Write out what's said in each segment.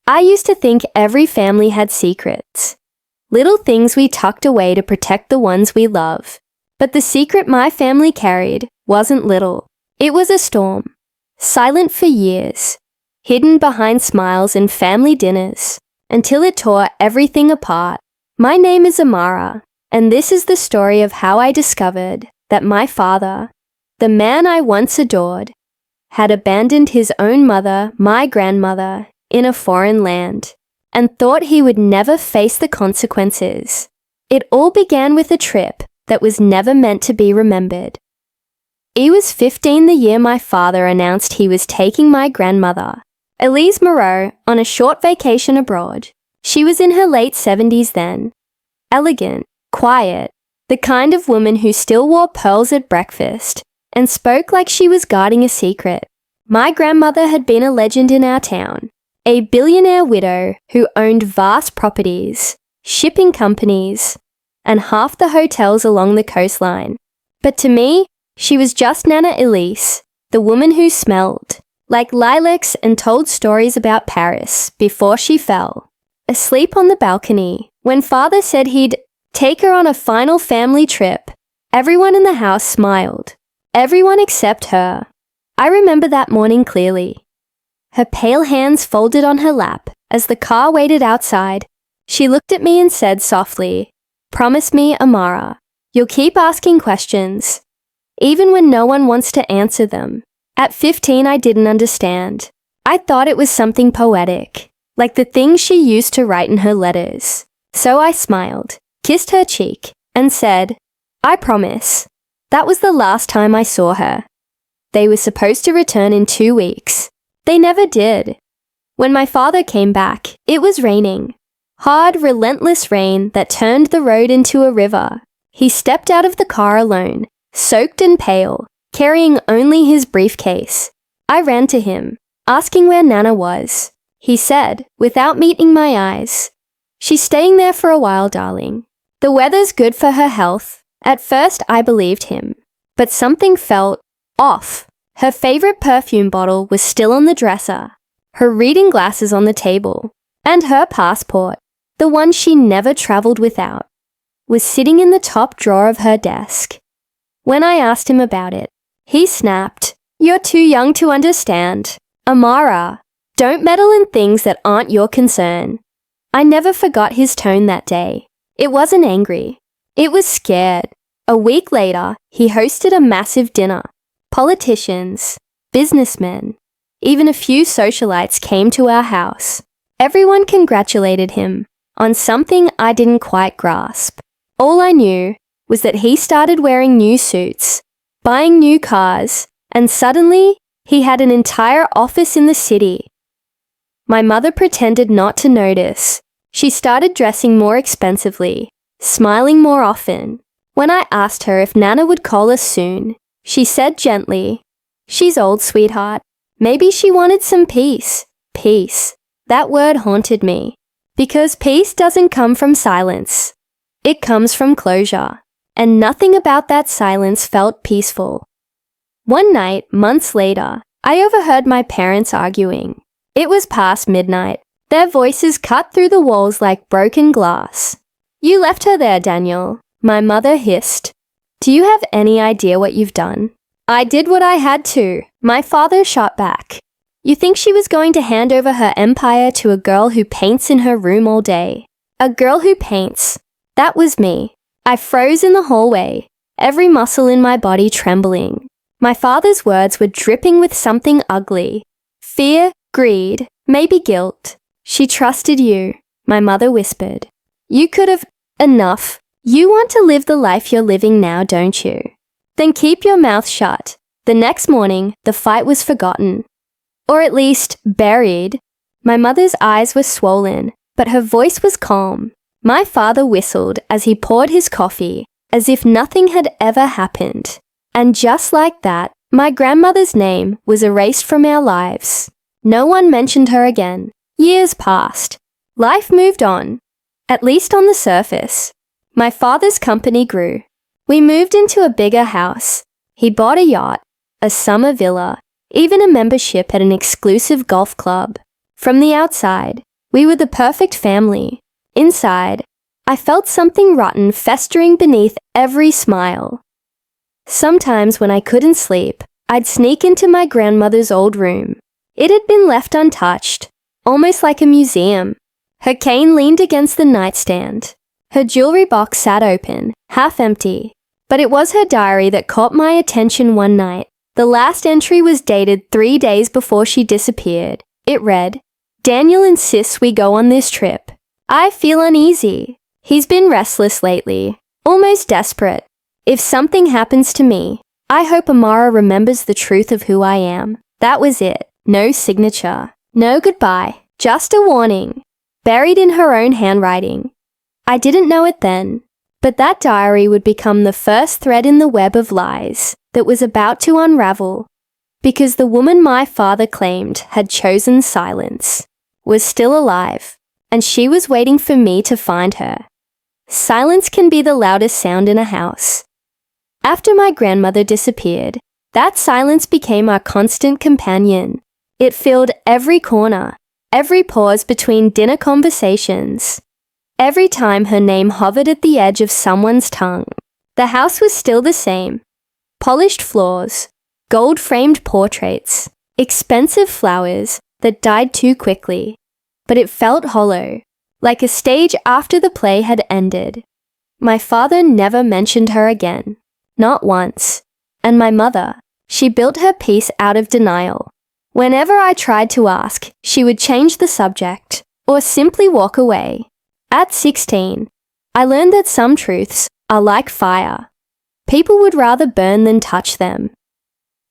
I used to think every family had secrets. Little things we tucked away to protect the ones we love. But the secret my family carried wasn't little. It was a storm. Silent for years. Hidden behind smiles and family dinners. Until it tore everything apart. My name is Amara, and this is the story of how I discovered that my father, the man I once adored, had abandoned his own mother, my grandmother, in a foreign land, and thought he would never face the consequences. It all began with a trip that was never meant to be remembered. I was 15 the year my father announced he was taking my grandmother, Elise Moreau, on a short vacation abroad. She was in her late 70s then. Elegant, quiet, the kind of woman who still wore pearls at breakfast and spoke like she was guarding a secret. My grandmother had been a legend in our town, a billionaire widow who owned vast properties, shipping companies, and half the hotels along the coastline. But to me, she was just Nana Elise, the woman who smelled like lilacs and told stories about Paris before she fell. Asleep on the balcony, when father said he'd take her on a final family trip, everyone in the house smiled. Everyone except her. I remember that morning clearly. Her pale hands folded on her lap as the car waited outside. She looked at me and said softly, "Promise me, Amara, you'll keep asking questions, even when no one wants to answer them." At 15, I didn't understand. I thought it was something poetic, like the things she used to write in her letters. So I smiled, kissed her cheek, and said, "I promise." That was the last time I saw her. They were supposed to return in 2 weeks. They never did. When my father came back, it was raining. Hard, relentless rain that turned the road into a river. He stepped out of the car alone, soaked and pale, carrying only his briefcase. I ran to him, asking where Nana was. He said, without meeting my eyes, "She's staying there for a while, darling. The weather's good for her health." At first, I believed him, but something felt off. Her favorite perfume bottle was still on the dresser, her reading glasses on the table, and her passport, the one she never traveled without, was sitting in the top drawer of her desk. When I asked him about it, he snapped, "You're too young to understand. Amara, don't meddle in things that aren't your concern." I never forgot his tone that day. It wasn't angry. It was scared. A week later, he hosted a massive dinner. Politicians, businessmen, even a few socialites came to our house. Everyone congratulated him on something I didn't quite grasp. All I knew was that he started wearing new suits, buying new cars, and suddenly he had an entire office in the city. My mother pretended not to notice. She started dressing more expensively, smiling more often. When I asked her if Nana would call us soon, she said gently, "She's old, sweetheart. Maybe she wanted some peace." Peace. That word haunted me. Because peace doesn't come from silence. It comes from closure. And nothing about that silence felt peaceful. One night, months later, I overheard my parents arguing. It was past midnight. Their voices cut through the walls like broken glass. "You left her there, Daniel," my mother hissed. "Do you have any idea what you've done?" "I did what I had to," my father shot back. "You think she was going to hand over her empire to a girl who paints in her room all day? A girl who paints. That was me." I froze in the hallway, every muscle in my body trembling. My father's words were dripping with something ugly. Fear, greed, maybe guilt. "She trusted you," my mother whispered. "You could have..." "Enough. You want to live the life you're living now, don't you? Then keep your mouth shut." The next morning, the fight was forgotten. Or at least, buried. My mother's eyes were swollen, but her voice was calm. My father whistled as he poured his coffee, as if nothing had ever happened. And just like that, my grandmother's name was erased from our lives. No one mentioned her again. Years passed. Life moved on, at least on the surface. My father's company grew. We moved into a bigger house. He bought a yacht, a summer villa, even a membership at an exclusive golf club. From the outside, We were the perfect family. Inside, I felt something rotten festering beneath every smile. Sometimes when I couldn't sleep, I'd sneak into my grandmother's old room. It had been left untouched, almost like a museum. Her cane leaned against the nightstand. Her jewelry box sat open, half empty. But it was her diary that caught my attention one night. The last entry was dated 3 days before she disappeared. It read, "Daniel insists we go on this trip. I feel uneasy. He's been restless lately, almost desperate. If something happens to me, I hope Amara remembers the truth of who I am." That was it. No signature. No goodbye. Just a warning. Buried in her own handwriting. I didn't know it then, but that diary would become the first thread in the web of lies that was about to unravel, because the woman my father claimed had chosen silence was still alive, and she was waiting for me to find her. Silence can be the loudest sound in a house. After my grandmother disappeared, that silence became our constant companion. It filled every corner, every pause between dinner conversations. Every time her name hovered at the edge of someone's tongue. The house was still the same. Polished floors, gold-framed portraits, expensive flowers that died too quickly. But it felt hollow, like a stage after the play had ended. My father never mentioned her again. Not once. And my mother, she built her peace out of denial. Whenever I tried to ask, she would change the subject, or simply walk away. At 16, I learned that some truths are like fire. People would rather burn than touch them.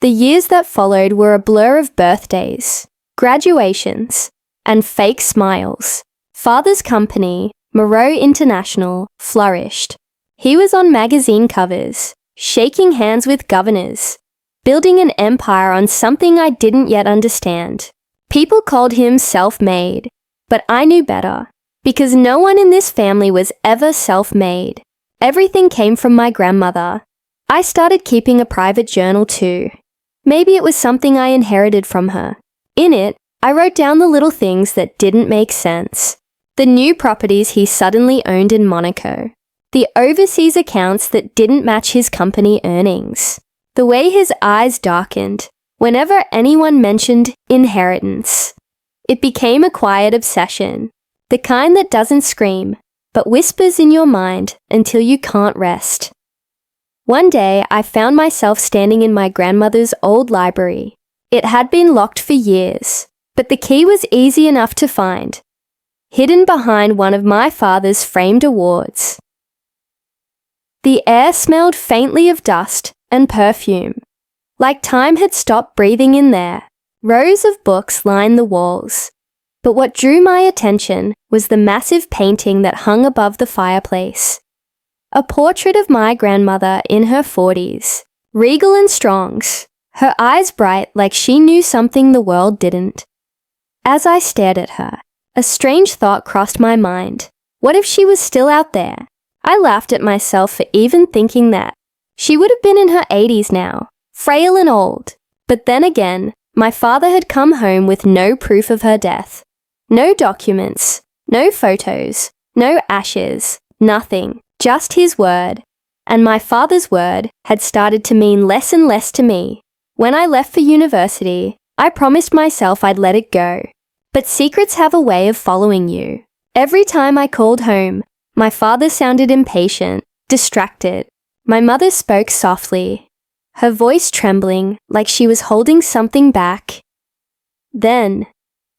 The years that followed were a blur of birthdays, graduations, and fake smiles. Father's company, Moreau International, flourished. He was on magazine covers, shaking hands with governors, building an empire on something I didn't yet understand. People called him self-made, but I knew better, because no one in this family was ever self-made. Everything came from my grandmother. I started keeping a private journal too. Maybe it was something I inherited from her. In it, I wrote down the little things that didn't make sense. The new properties he suddenly owned in Monaco. The overseas accounts that didn't match his company earnings. The way his eyes darkened whenever anyone mentioned inheritance. It became a quiet obsession, the kind that doesn't scream, but whispers in your mind until you can't rest. One day, I found myself standing in my grandmother's old library. It had been locked for years, but the key was easy enough to find, hidden behind one of my father's framed awards. The air smelled faintly of dust and perfume, like time had stopped breathing in there. Rows of books lined the walls, but what drew my attention was the massive painting that hung above the fireplace. A portrait of my grandmother in her 40s, regal and strong, her eyes bright like she knew something the world didn't. As I stared at her, a strange thought crossed my mind. What if she was still out there? I laughed at myself for even thinking that. She would have been in her 80s now, frail and old. But then again, my father had come home with no proof of her death. No documents, no photos, no ashes, nothing, just his word. And my father's word had started to mean less and less to me. When I left for university, I promised myself I'd let it go. But secrets have a way of following you. Every time I called home, my father sounded impatient, distracted. My mother spoke softly, her voice trembling like she was holding something back. Then,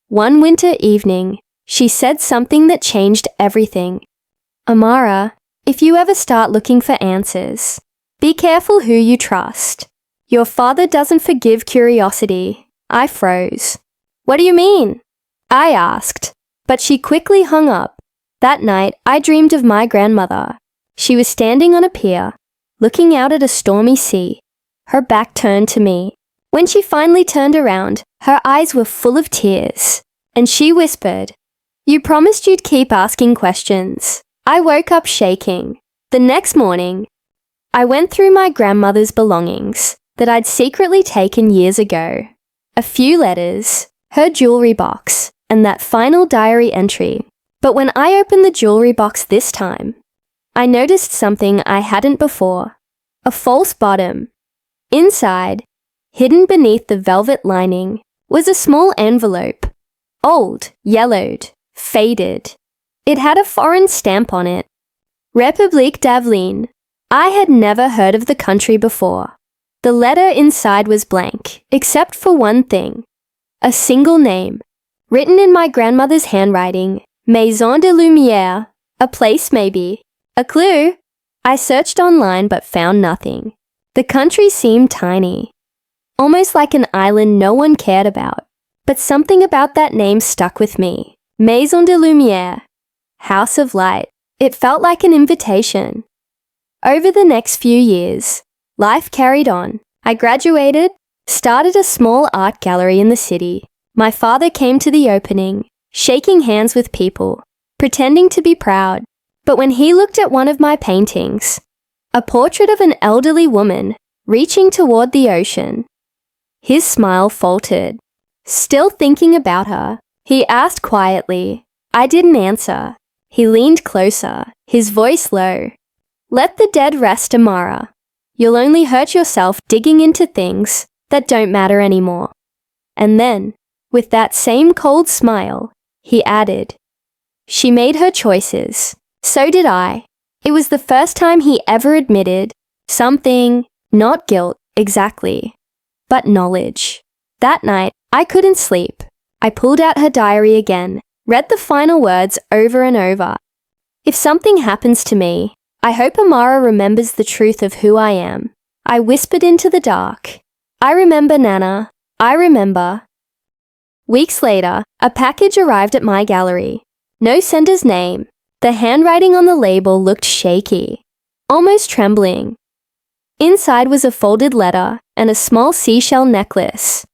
one winter evening, she said something that changed everything. "Amara, if you ever start looking for answers, be careful who you trust. Your father doesn't forgive curiosity." I froze. "What do you mean?" I asked, but she quickly hung up. That night, I dreamed of my grandmother. She was standing on a pier, looking out at a stormy sea, her back turned to me. When she finally turned around, her eyes were full of tears, and she whispered, "You promised you'd keep asking questions." I woke up shaking. The next morning, I went through my grandmother's belongings that I'd secretly taken years ago. A few letters, her jewelry box, and that final diary entry. But when I opened the jewelry box this time, I noticed something I hadn't before. A false bottom. Inside, hidden beneath the velvet lining, was a small envelope. Old, yellowed, faded. It had a foreign stamp on it. République d'Aveline. I had never heard of the country before. The letter inside was blank, except for one thing. A single name, written in my grandmother's handwriting, Maison de Lumière, a place maybe. A clue? I searched online but found nothing. The country seemed tiny, almost like an island no one cared about. But something about that name stuck with me. Maison de Lumière, House of Light. It felt like an invitation. Over the next few years, life carried on. I graduated, started a small art gallery in the city. My father came to the opening, shaking hands with people, pretending to be proud. But when he looked at one of my paintings, a portrait of an elderly woman reaching toward the ocean, his smile faltered. Still thinking about her, he asked quietly. I didn't answer. He leaned closer, his voice low. Let the dead rest, Amara. You'll only hurt yourself digging into things that don't matter anymore. And then, with that same cold smile, he added, she made her choices. So did I. It was the first time he ever admitted something, not guilt, exactly, but knowledge. That night, I couldn't sleep. I pulled out her diary again, read the final words over and over. If something happens to me, I hope Amara remembers the truth of who I am. I whispered into the dark. I remember, Nana. I remember. Weeks later, a package arrived at my gallery. No sender's name. The handwriting on the label looked shaky, almost trembling. Inside was a folded letter and a small seashell necklace.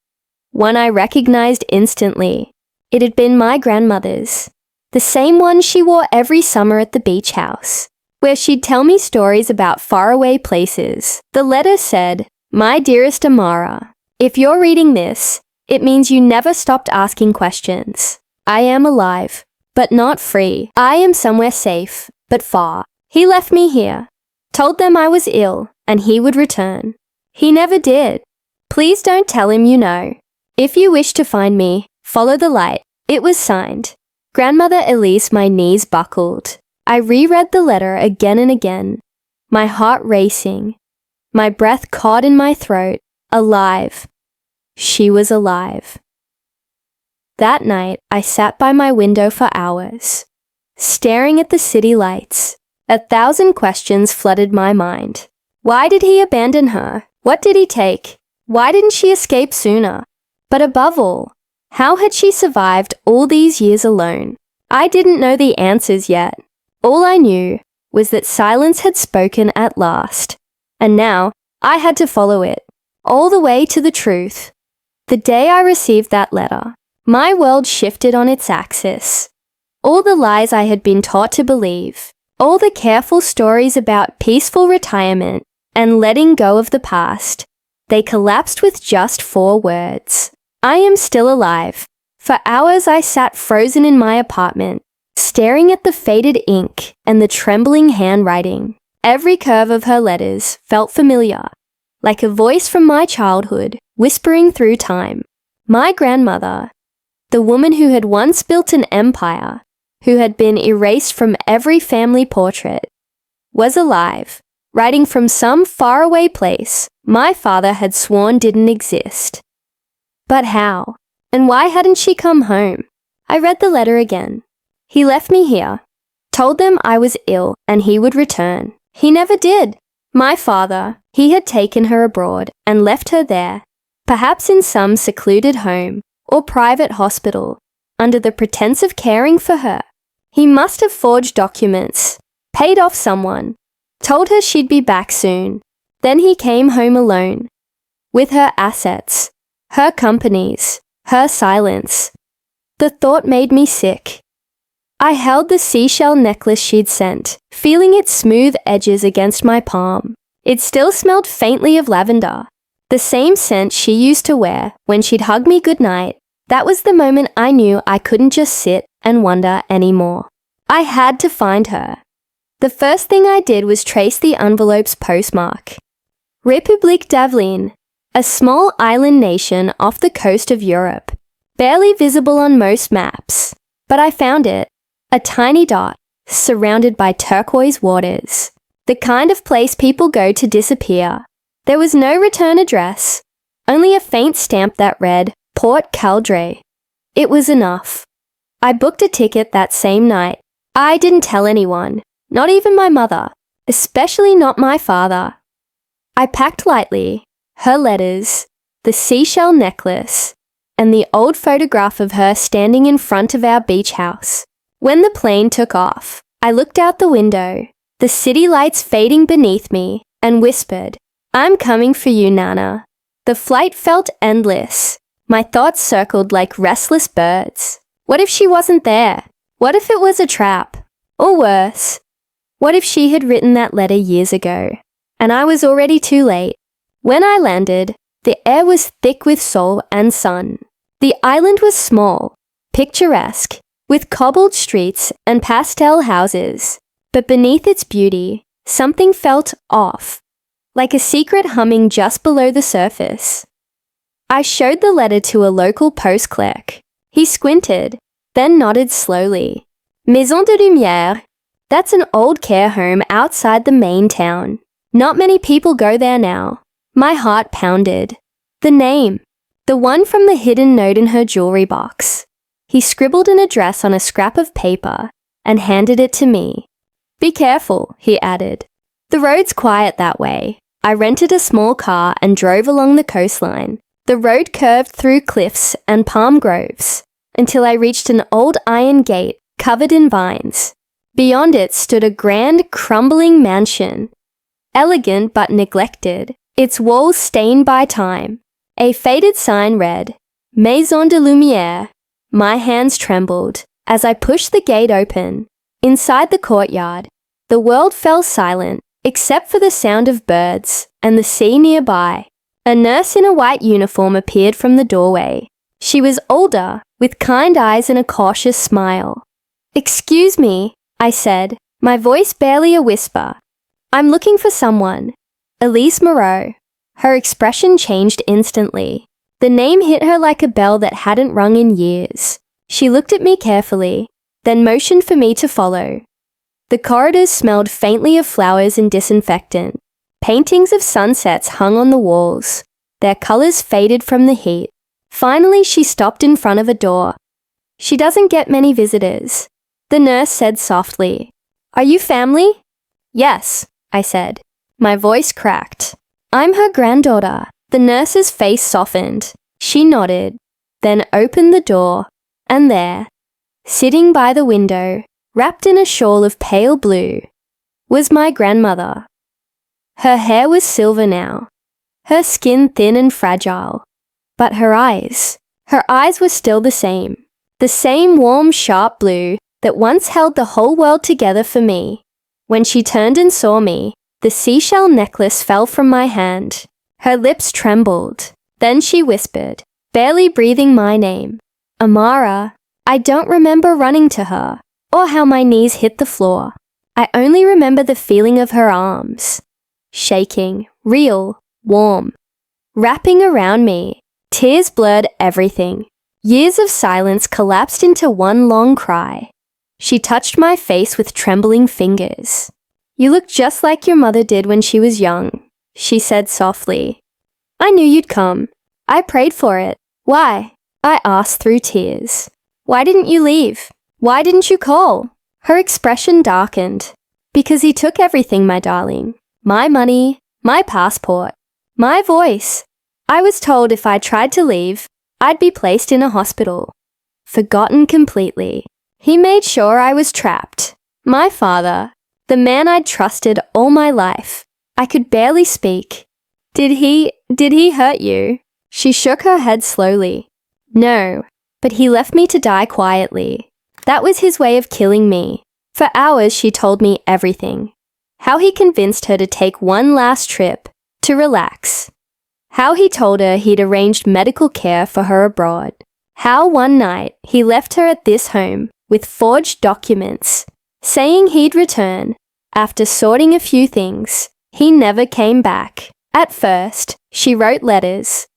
One I recognized instantly. It had been my grandmother's. The same one she wore every summer at the beach house, where she'd tell me stories about faraway places. The letter said, My dearest Amara, if you're reading this, it means you never stopped asking questions. I am alive, but not free. I am somewhere safe, but far. He left me here, told them I was ill, and he would return. He never did. Please don't tell him you know. If you wish to find me, follow the light. It was signed. Grandmother Elise. My knees buckled. I reread the letter again and again, my heart racing, my breath caught in my throat. Alive. She was alive. That night, I sat by my window for hours, staring at the city lights. 1,000 questions flooded my mind. Why did he abandon her? What did he take? Why didn't she escape sooner? But above all, how had she survived all these years alone? I didn't know the answers yet. All I knew was that silence had spoken at last, and now I had to follow it, all the way to the truth. The day I received that letter, my world shifted on its axis. All the lies I had been taught to believe, all the careful stories about peaceful retirement and letting go of the past, they collapsed with just 4 words. I am still alive. For hours I sat frozen in my apartment, staring at the faded ink and the trembling handwriting. Every curve of her letters felt familiar, like a voice from my childhood whispering through time. My grandmother, the woman who had once built an empire, who had been erased from every family portrait, was alive, writing from some faraway place my father had sworn didn't exist. But how? And why hadn't she come home? I read the letter again. He left me here, told them I was ill and he would return. He never did. My father, he had taken her abroad and left her there, perhaps in some secluded home or private hospital, under the pretense of caring for her. He must have forged documents, paid off someone, told her she'd be back soon. Then he came home alone, with her assets, her companies, her silence. The thought made me sick. I held the seashell necklace she'd sent, feeling its smooth edges against my palm. It still smelled faintly of lavender, the same scent she used to wear when she'd hug me goodnight. That was the moment I knew I couldn't just sit and wonder anymore. I had to find her. The first thing I did was trace the envelope's postmark. République d'Avelin, a small island nation off the coast of Europe, barely visible on most maps. But I found it, a tiny dot, surrounded by turquoise waters, the kind of place people go to disappear. There was no return address, only a faint stamp that read, Port Caldre. It was enough. I booked a ticket that same night. I didn't tell anyone, not even my mother, especially not my father. I packed lightly, her letters, the seashell necklace, and the old photograph of her standing in front of our beach house. When the plane took off, I looked out the window, the city lights fading beneath me, and whispered, "I'm coming for you, Nana." The flight felt endless. My thoughts circled like restless birds. What if she wasn't there? What if it was a trap? Or worse, what if she had written that letter years ago, and I was already too late? When I landed, the air was thick with soul and sun. The island was small, picturesque, with cobbled streets and pastel houses. But beneath its beauty, something felt off, like a secret humming just below the surface. I showed the letter to a local post clerk. He squinted, then nodded slowly. Maison de Lumière. That's an old care home outside the main town. Not many people go there now. My heart pounded. The name. The one from the hidden note in her jewelry box. He scribbled an address on a scrap of paper and handed it to me. "Be careful," he added. "The road's quiet that way." I rented a small car and drove along the coastline. The road curved through cliffs and palm groves until I reached an old iron gate covered in vines. Beyond it stood a grand, crumbling mansion. Elegant but neglected, its walls stained by time. A faded sign read, Maison de Lumière. My hands trembled as I pushed the gate open. Inside the courtyard, the world fell silent, except for the sound of birds and the sea nearby. A nurse in a white uniform appeared from the doorway. She was older, with kind eyes and a cautious smile. "Excuse me," I said, my voice barely a whisper. "I'm looking for someone." Elise Moreau. Her expression changed instantly. The name hit her like a bell that hadn't rung in years. She looked at me carefully, then motioned for me to follow. The corridors smelled faintly of flowers and disinfectant. Paintings of sunsets hung on the walls. Their colors faded from the heat. Finally, she stopped in front of a door. "She doesn't get many visitors," the nurse said softly. "Are you family?" "Yes," I said. My voice cracked. "I'm her granddaughter." The nurse's face softened. She nodded, then opened the door, and there, sitting by the window, wrapped in a shawl of pale blue, was my grandmother. Her hair was silver now, her skin thin and fragile, but her eyes were still the same warm, sharp blue that once held the whole world together for me. When she turned and saw me, the seashell necklace fell from my hand. Her lips trembled. Then she whispered, barely breathing my name, "Amara." I don't remember running to her, or how my knees hit the floor. I only remember the feeling of her arms, shaking, real, warm, wrapping around me. Tears blurred everything. Years of silence collapsed into one long cry. She touched my face with trembling fingers. "You look just like your mother did when she was young," she said softly. "I knew you'd come. I prayed for it." "Why?" I asked through tears. "Why didn't you leave? Why didn't you call?" Her expression darkened. "Because he took everything, my darling. My money, my passport, my voice. I was told if I tried to leave, I'd be placed in a hospital. Forgotten completely. He made sure I was trapped. My father, the man I'd trusted all my life. I could barely speak. Did he hurt you?" She shook her head slowly. "No, but he left me to die quietly. That was his way of killing me." For hours she told me everything. How he convinced her to take one last trip, to relax. How he told her he'd arranged medical care for her abroad. How one night he left her at this home with forged documents, saying he'd return. After sorting a few things, he never came back. At first, she wrote letters.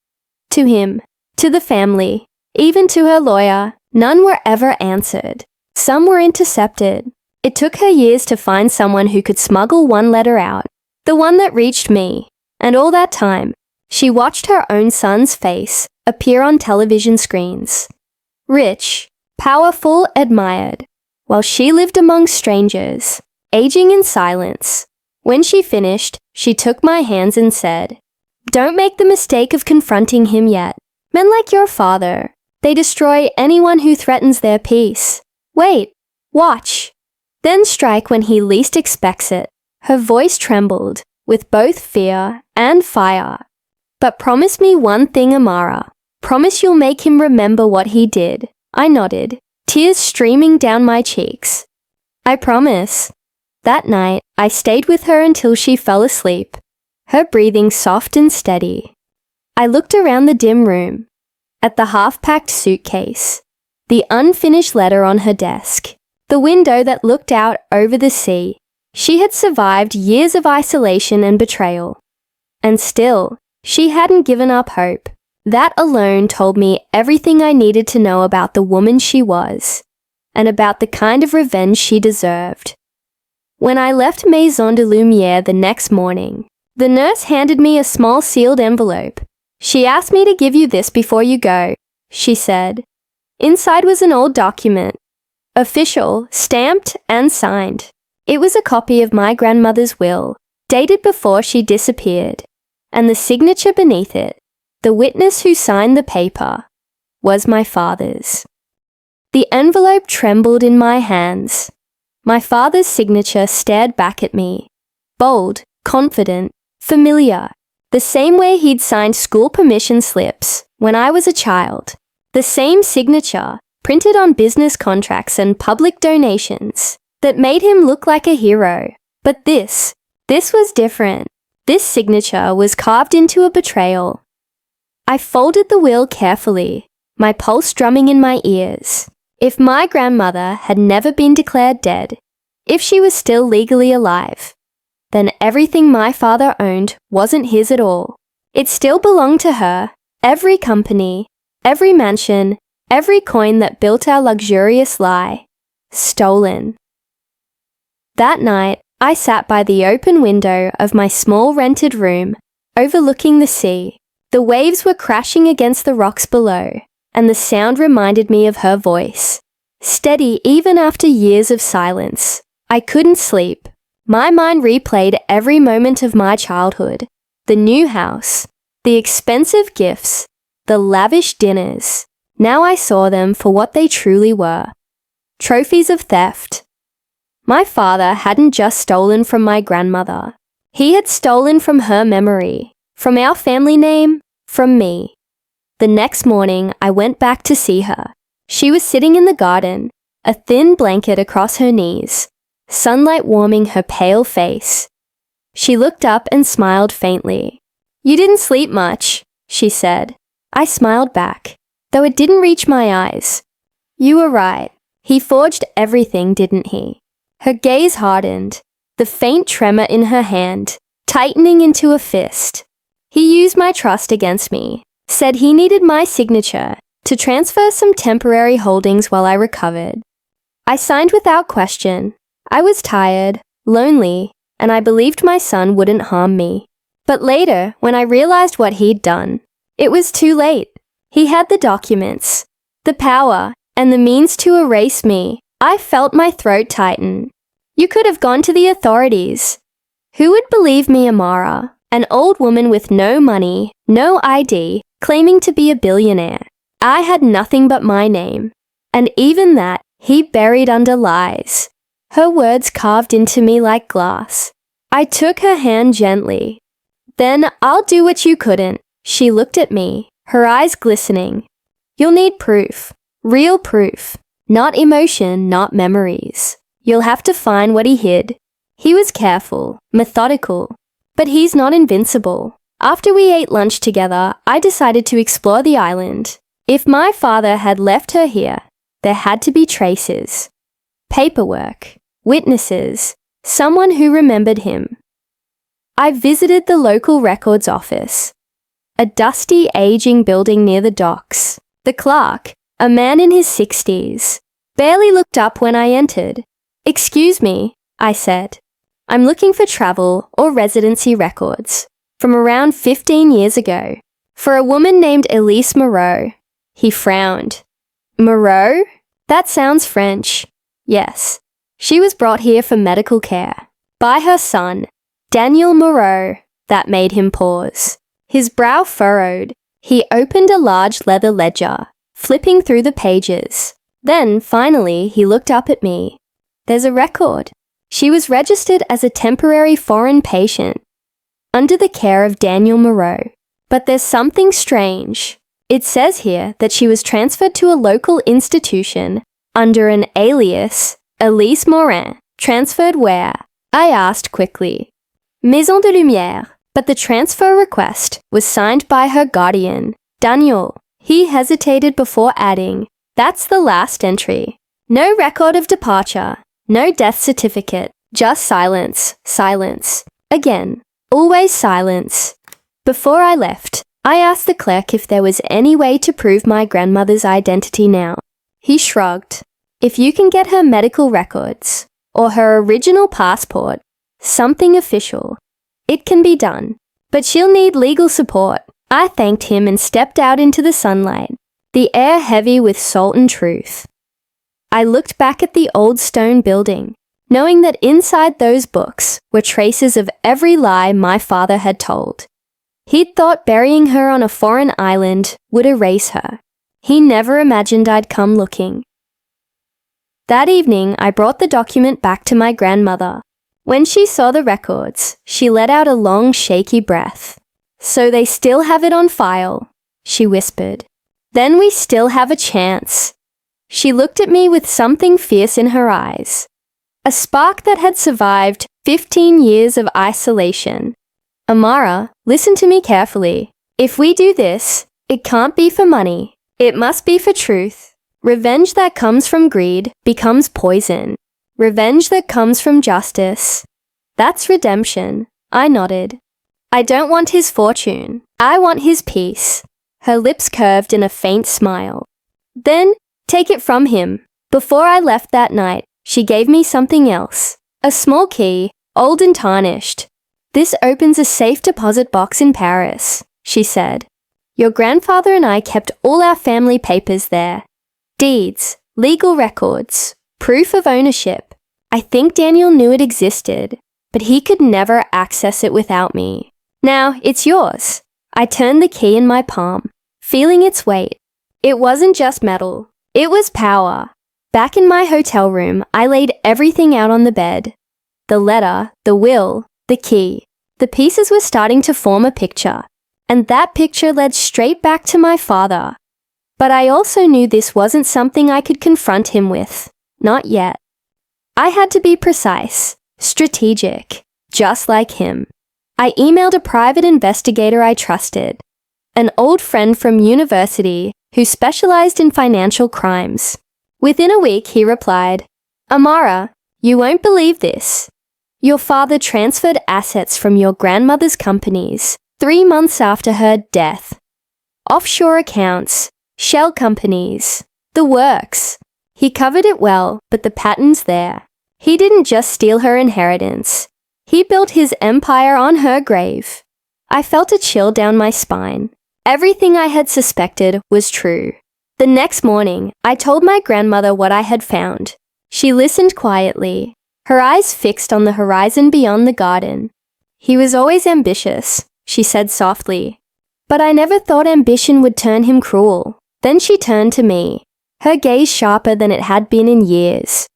To him, to the family, even to her lawyer. None were ever answered. Some were intercepted. It took her years to find someone who could smuggle one letter out, the one that reached me. And all that time, she watched her own son's face appear on television screens. Rich, powerful, admired, while she lived among strangers, aging in silence. When she finished, she took my hands and said, "Don't make the mistake of confronting him yet. Men like your father, they destroy anyone who threatens their peace. Wait, watch. Then strike when he least expects it." Her voice trembled with both fear and fire. "But promise me one thing, Amara. Promise you'll make him remember what he did." I nodded, tears streaming down my cheeks. "I promise." That night, I stayed with her until she fell asleep, her breathing soft and steady. I looked around the dim room, at the half-packed suitcase, the unfinished letter on her desk, the window that looked out over the sea. She had survived years of isolation and betrayal. And still, she hadn't given up hope. That alone told me everything I needed to know about the woman she was, and about the kind of revenge she deserved. When I left Maison de Lumière the next morning, the nurse handed me a small sealed envelope. "She asked me to give you this before you go," she said. Inside was an old document, official, stamped and signed. It was a copy of my grandmother's will, dated before she disappeared, and the signature beneath it, the witness who signed the paper, was my father's. The envelope trembled in my hands. My father's signature stared back at me, bold, confident, familiar, the same way he'd signed school permission slips when I was a child, the same signature printed on business contracts and public donations that made him look like a hero. But this was different. This signature was carved into a betrayal. I folded the will carefully, my pulse drumming in my ears. If my grandmother had never been declared dead, if she was still legally alive, then everything my father owned wasn't his at all. It still belonged to her. Every company, every mansion, every coin that built our luxurious lie. Stolen. That night, I sat by the open window of my small rented room, overlooking the sea. The waves were crashing against the rocks below, and the sound reminded me of her voice. Steady even after years of silence. I couldn't sleep. My mind replayed every moment of my childhood. The new house, the expensive gifts, the lavish dinners. Now I saw them for what they truly were. Trophies of theft. My father hadn't just stolen from my grandmother. He had stolen from her memory, from our family name, from me. The next morning, I went back to see her. She was sitting in the garden, a thin blanket across her knees, sunlight warming her pale face. She looked up and smiled faintly. "You didn't sleep much," she said. I smiled back, though it didn't reach my eyes. "You were right. He forged everything, didn't he?" Her gaze hardened, the faint tremor in her hand tightening into a fist. "He used my trust against me, said he needed my signature to transfer some temporary holdings while I recovered. I signed without question. I was tired, lonely, and I believed my son wouldn't harm me. But later, when I realized what he'd done, it was too late. He had the documents, the power, and the means to erase me. I felt my throat tighten. You could have gone to the authorities. Who would believe me, Amara? An old woman with no money, no ID, claiming to be a billionaire. I had nothing but my name. And even that, he buried under lies. Her words carved into me like glass. I took her hand gently. "Then I'll do what you couldn't." She looked at me, her eyes glistening. "You'll need proof. Real proof. Not emotion, not memories. You'll have to find what he hid." He was careful, methodical. But he's not invincible. After we ate lunch together, I decided to explore the island. If my father had left her here, there had to be traces. Paperwork, witnesses, someone who remembered him. I visited the local records office. A dusty, aging building near the docks. The clerk, a man in his 60s, barely looked up when I entered. "Excuse me," I said. "I'm looking for travel or residency records from around 15 years ago for a woman named Elise Moreau." He frowned. "Moreau? That sounds French." "Yes. She was brought here for medical care by her son, Daniel Moreau." That made him pause. His brow furrowed. He opened a large leather ledger, flipping through the pages. Then, finally, he looked up at me. "There's a record. She was registered as a temporary foreign patient under the care of Daniel Moreau. But there's something strange. It says here that she was transferred to a local institution under an alias, Elise Morin. Transferred where?" I asked quickly. "Maison de Lumière." But the transfer request was signed by her guardian, Daniel. He hesitated before adding, "That's the last entry. No record of departure, no death certificate, just silence, silence. Again, always silence." Before I left, I asked the clerk if there was any way to prove my grandmother's identity now. He shrugged. "If you can get her medical records, or her original passport, something official, it can be done. But she'll need legal support." I thanked him and stepped out into the sunlight, the air heavy with salt and truth. I looked back at the old stone building, knowing that inside those books were traces of every lie my father had told. He'd thought burying her on a foreign island would erase her. He never imagined I'd come looking. That evening, I brought the document back to my grandmother. When she saw the records, she let out a long, shaky breath. "So they still have it on file," she whispered. "Then we still have a chance." She looked at me with something fierce in her eyes. A spark that had survived 15 years of isolation. "Amara, listen to me carefully. If we do this, it can't be for money. It must be for truth. Revenge that comes from greed becomes poison. Revenge that comes from justice, that's redemption." I nodded. "I don't want his fortune. I want his peace." Her lips curved in a faint smile. "Then, take it from him." Before I left that night, she gave me something else. A small key, old and tarnished. "This opens a safe deposit box in Paris," she said. "Your grandfather and I kept all our family papers there. Deeds, legal records, proof of ownership. I think Daniel knew it existed, but he could never access it without me. Now, it's yours." I turned the key in my palm, feeling its weight. It wasn't just metal. It was power. Back in my hotel room, I laid everything out on the bed. The letter, the will, the key. The pieces were starting to form a picture, and that picture led straight back to my father. But I also knew this wasn't something I could confront him with. Not yet. I had to be precise, strategic, just like him. I emailed a private investigator I trusted, an old friend from university who specialized in financial crimes. Within a week, he replied, "Amara, you won't believe this. Your father transferred assets from your grandmother's companies 3 months after her death. Offshore accounts, shell companies, the works. He covered it well, but the pattern's there. He didn't just steal her inheritance. He built his empire on her grave." I felt a chill down my spine. Everything I had suspected was true. The next morning, I told my grandmother what I had found. She listened quietly, her eyes fixed on the horizon beyond the garden. "He was always ambitious," she said softly. "But I never thought ambition would turn him cruel." Then she turned to me, her gaze sharper than it had been in years.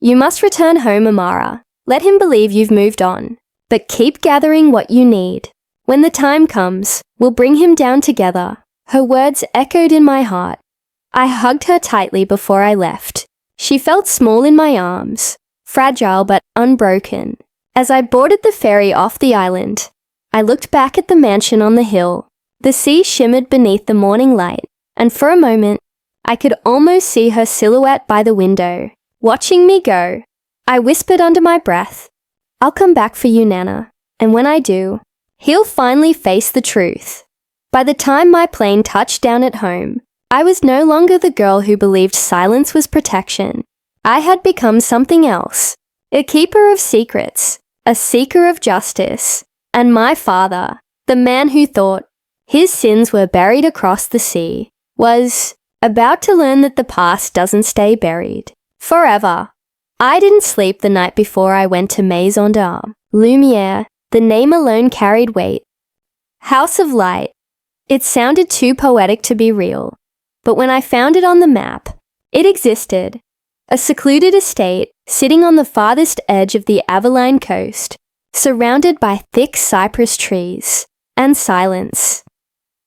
"You must return home, Amara. Let him believe you've moved on. But keep gathering what you need. When the time comes, we'll bring him down together." Her words echoed in my heart. I hugged her tightly before I left. She felt small in my arms, fragile but unbroken. As I boarded the ferry off the island, I looked back at the mansion on the hill. The sea shimmered beneath the morning light, and for a moment, I could almost see her silhouette by the window, watching me go. I whispered under my breath, "I'll come back for you, Nana, and when I do, he'll finally face the truth." By the time my plane touched down at home, I was no longer the girl who believed silence was protection. I had become something else, a keeper of secrets, a seeker of justice, and my father, the man who thought his sins were buried across the sea, was about to learn that the past doesn't stay buried forever. I didn't sleep the night before I went to Maison d'Armes. Lumiere, the name alone carried weight. House of Light. It sounded too poetic to be real, but when I found it on the map, it existed. A secluded estate sitting on the farthest edge of the Aveline coast, surrounded by thick cypress trees and silence.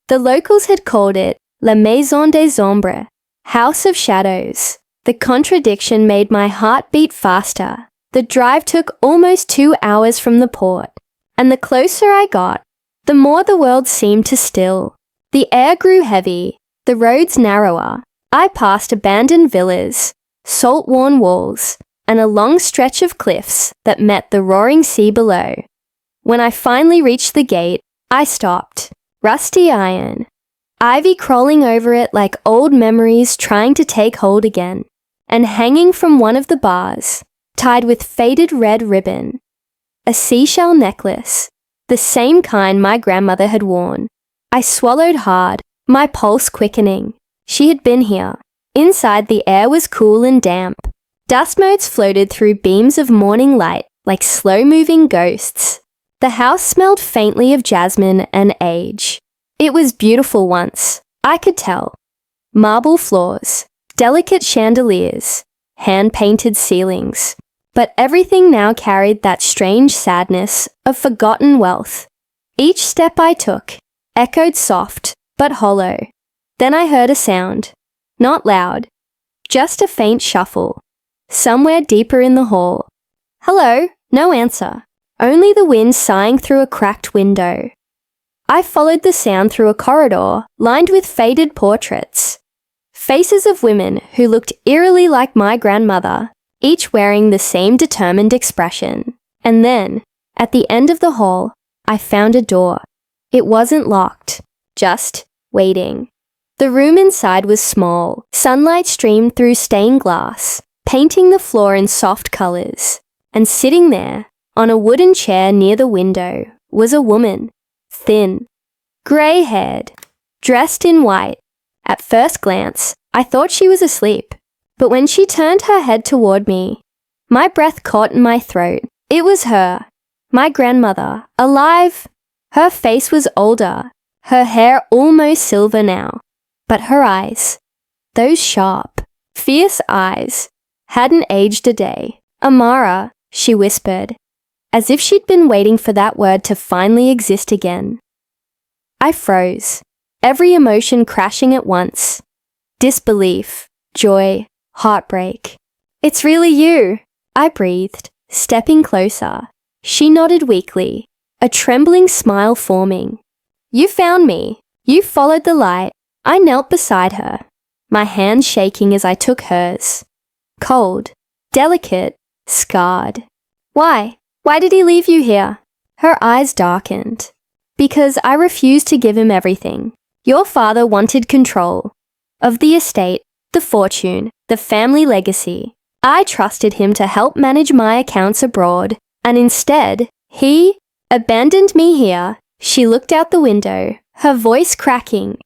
The locals had called it La Maison des Ombres, House of Shadows. The contradiction made my heart beat faster. The drive took almost 2 hours from the port, and the closer I got, the more the world seemed to still. The air grew heavy, the roads narrower. I passed abandoned villas, salt-worn walls, and a long stretch of cliffs that met the roaring sea below. When I finally reached the gate, I stopped. Rusty iron, ivy crawling over it like old memories trying to take hold again, and hanging from one of the bars, tied with faded red ribbon, a seashell necklace, the same kind my grandmother had worn. I swallowed hard, my pulse quickening. She had been here. Inside, the air was cool and damp. Dust motes floated through beams of morning light like slow-moving ghosts. The house smelled faintly of jasmine and age. It was beautiful once, I could tell. Marble floors, delicate chandeliers, hand-painted ceilings. But everything now carried that strange sadness of forgotten wealth. Each step I took echoed soft but hollow. Then I heard a sound. Not loud, just a faint shuffle. Somewhere deeper in the hall. Hello, no answer. Only the wind sighing through a cracked window. I followed the sound through a corridor lined with faded portraits. Faces of women who looked eerily like my grandmother, each wearing the same determined expression. And then, at the end of the hall, I found a door. It wasn't locked, just waiting. The room inside was small. Sunlight streamed through stained glass, painting the floor in soft colors. And sitting there, on a wooden chair near the window, was a woman, thin, grey-haired, dressed in white. At first glance, I thought she was asleep. But when she turned her head toward me, my breath caught in my throat. It was her, my grandmother, alive. Her face was older, her hair almost silver now. But her eyes, those sharp, fierce eyes, hadn't aged a day. "Amara," she whispered, as if she'd been waiting for that word to finally exist again. I froze, every emotion crashing at once. Disbelief, joy, heartbreak. "It's really you," I breathed, stepping closer. She nodded weakly, a trembling smile forming. "You found me. You followed the light." I knelt beside her, my hand shaking as I took hers. Cold, delicate, scarred. "Why? Why did he leave you here?" Her eyes darkened. "Because I refused to give him everything. Your father wanted control of the estate, the fortune, the family legacy. I trusted him to help manage my accounts abroad, and instead, he abandoned me here." She looked out the window, her voice cracking.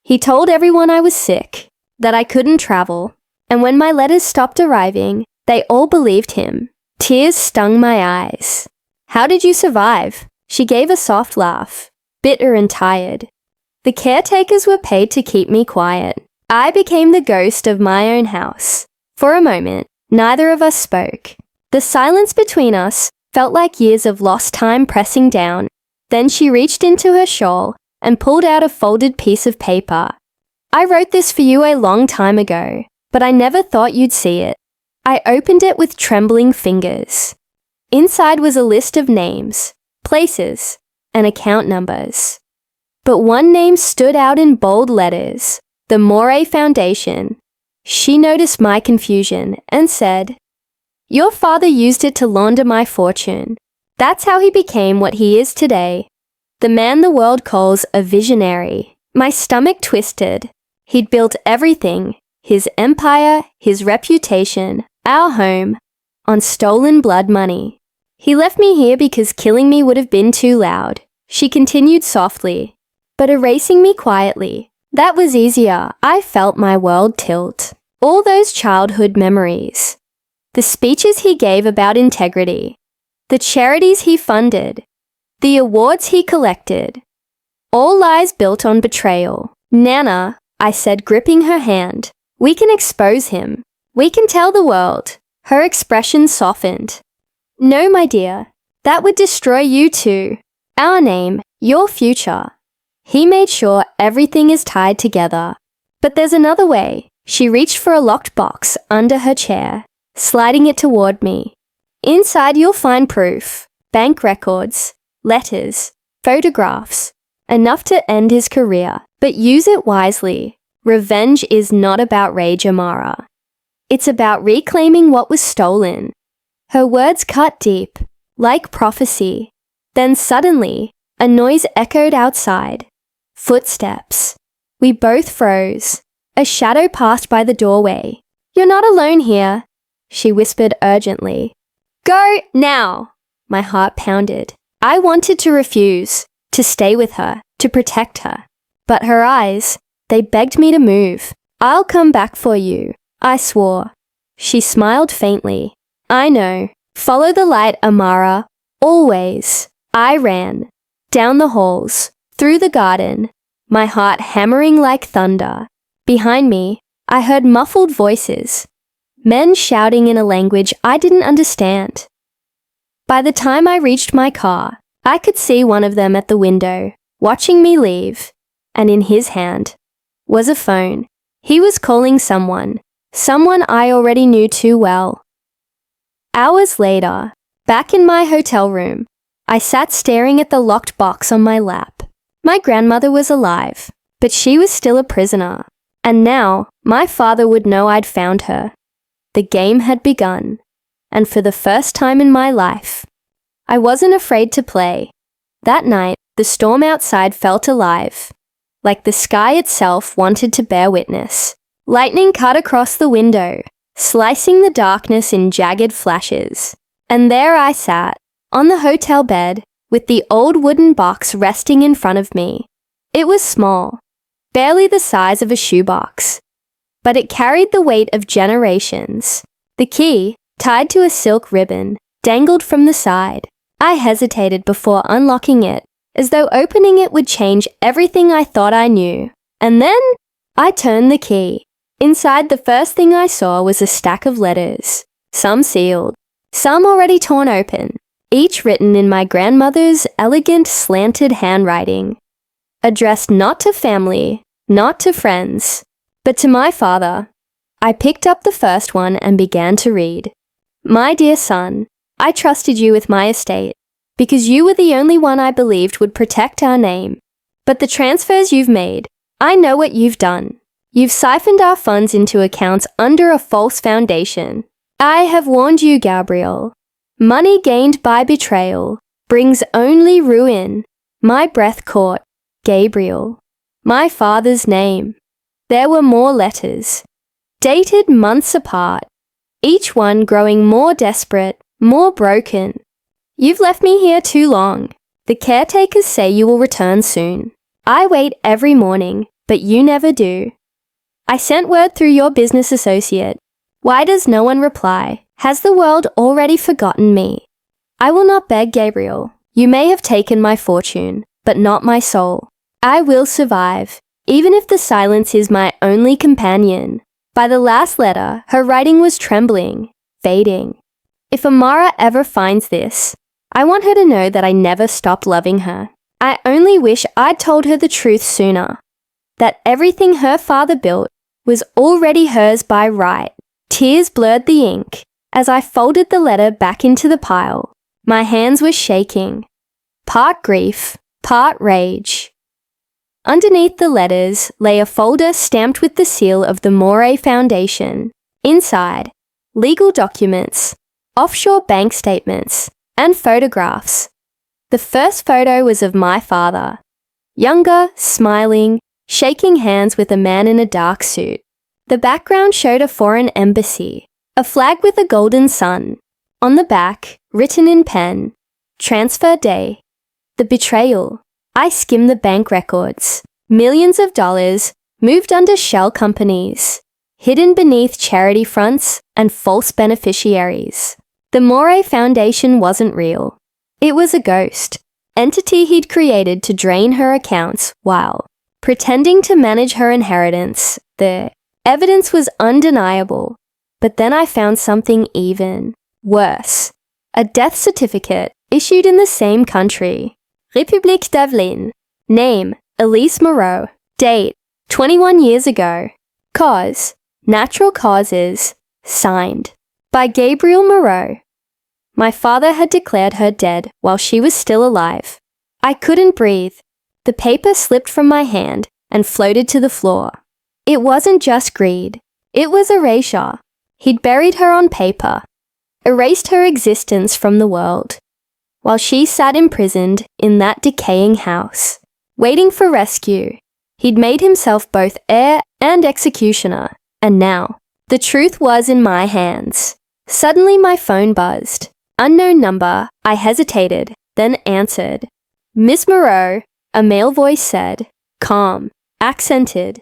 "He told everyone I was sick, that I couldn't travel, and when my letters stopped arriving, they all believed him." Tears stung my eyes. "How did you survive?" She gave a soft laugh, bitter and tired. "The caretakers were paid to keep me quiet. I became the ghost of my own house." For a moment, neither of us spoke. The silence between us felt like years of lost time pressing down. Then she reached into her shawl and pulled out a folded piece of paper. "I wrote this for you a long time ago, but I never thought you'd see it." I opened it with trembling fingers. Inside was a list of names, places, and account numbers. But one name stood out in bold letters, the Moray Foundation. She noticed my confusion and said, "Your father used it to launder my fortune. That's how he became what he is today. The man the world calls a visionary." My stomach twisted. He'd built everything, his empire, his reputation, our home, on stolen blood money. "He left me here because killing me would have been too loud," she continued softly, "but erasing me quietly, that was easier." I felt my world tilt. All those childhood memories. The speeches he gave about integrity. The charities he funded. The awards he collected. All lies built on betrayal. "Nana," I said, gripping her hand, "we can expose him. We can tell the world." Her expression softened. "No, my dear. That would destroy you too. Our name, your future." He made sure everything is tied together. "But there's another way." She reached for a locked box under her chair, sliding it toward me. "Inside you'll find proof, bank records, letters, photographs, enough to end his career. But use it wisely. Revenge is not about rage, Amara. It's about reclaiming what was stolen." Her words cut deep, like prophecy. Then suddenly, a noise echoed outside. Footsteps. We both froze. A shadow passed by the doorway. "You're not alone here," she whispered urgently. "Go now!" My heart pounded. I wanted to refuse, to stay with her, to protect her. But her eyes, they begged me to move. "I'll come back for you," I swore. She smiled faintly. "I know. Follow the light, Amara. Always." I ran. Down the halls, through the garden, my heart hammering like thunder. Behind me, I heard muffled voices. Men shouting in a language I didn't understand. By the time I reached my car, I could see one of them at the window, watching me leave, and in his hand was a phone. He was calling someone I already knew too well. Hours later, back in my hotel room, I sat staring at the locked box on my lap. My grandmother was alive, but she was still a prisoner, and now my father would know I'd found her. The game had begun, and for the first time in my life, I wasn't afraid to play. That night, the storm outside felt alive, like the sky itself wanted to bear witness. Lightning cut across the window, slicing the darkness in jagged flashes. And there I sat, on the hotel bed, with the old wooden box resting in front of me. It was small, barely the size of a shoebox, but it carried the weight of generations. The key, tied to a silk ribbon, dangled from the side. I hesitated before unlocking it, as though opening it would change everything I thought I knew. And then, I turned the key. Inside, the first thing I saw was a stack of letters, some sealed, some already torn open, each written in my grandmother's elegant, slanted handwriting. Addressed not to family, not to friends, but to my father. I picked up the first one and began to read. "My dear son, I trusted you with my estate, because you were the only one I believed would protect our name. But the transfers you've made, I know what you've done. You've siphoned our funds into accounts under a false foundation. I have warned you, Gabriel. Money gained by betrayal brings only ruin. My breath caught. Gabriel. My father's name." There were more letters, dated months apart, each one growing more desperate, more broken. "You've left me here too long. The caretakers say you will return soon. I wait every morning, but you never do. I sent word through your business associate. Why does no one reply? Has the world already forgotten me? I will not beg, Gabriel. You may have taken my fortune, but not my soul. I will survive, even if the silence is my only companion." By the last letter, her writing was trembling, fading. If Amara ever finds this, I want her to know that I never stopped loving her. I only wish I'd told her the truth sooner, that everything her father built was already hers by right. Tears blurred the ink as I folded the letter back into the pile. My hands were shaking. Part grief, part rage. Underneath the letters lay a folder stamped with the seal of the Moray Foundation. Inside, legal documents, offshore bank statements, and photographs. The first photo was of my father. Younger, smiling, shaking hands with a man in a dark suit. The background showed a foreign embassy, a flag with a golden sun. On the back, written in pen, transfer day. The betrayal. I skimmed the bank records. Millions of dollars moved under shell companies, hidden beneath charity fronts and false beneficiaries. The Moray Foundation wasn't real. It was a ghost, entity he'd created to drain her accounts while pretending to manage her inheritance. The evidence was undeniable. But then I found something even worse. A death certificate issued in the same country. République d'Avelin. Name, Elise Moreau. Date, 21 years ago. Cause, natural causes. Signed, by Gabriel Moreau. My father had declared her dead while she was still alive. I couldn't breathe. The paper slipped from my hand and floated to the floor. It wasn't just greed. It was erasure. He'd buried her on paper, erased her existence from the world, while she sat imprisoned in that decaying house, waiting for rescue. He'd made himself both heir and executioner, and now, the truth was in my hands. Suddenly my phone buzzed. Unknown number. I hesitated, then answered. Miss Moreau, a male voice said, calm, accented.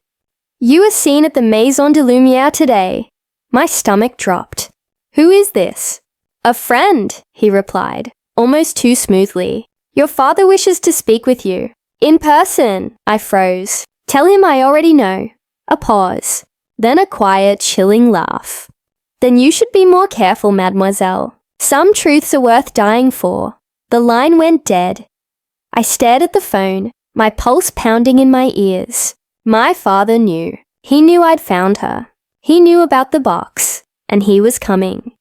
You were seen at the Maison de Lumière today. My stomach dropped. Who is this? A friend, he replied, almost too smoothly. Your father wishes to speak with you. In person, I froze. Tell him I already know. A pause. Then a quiet, chilling laugh. Then you should be more careful, mademoiselle. Some truths are worth dying for. The line went dead. I stared at the phone, my pulse pounding in my ears. My father knew. He knew I'd found her. He knew about the box, and he was coming.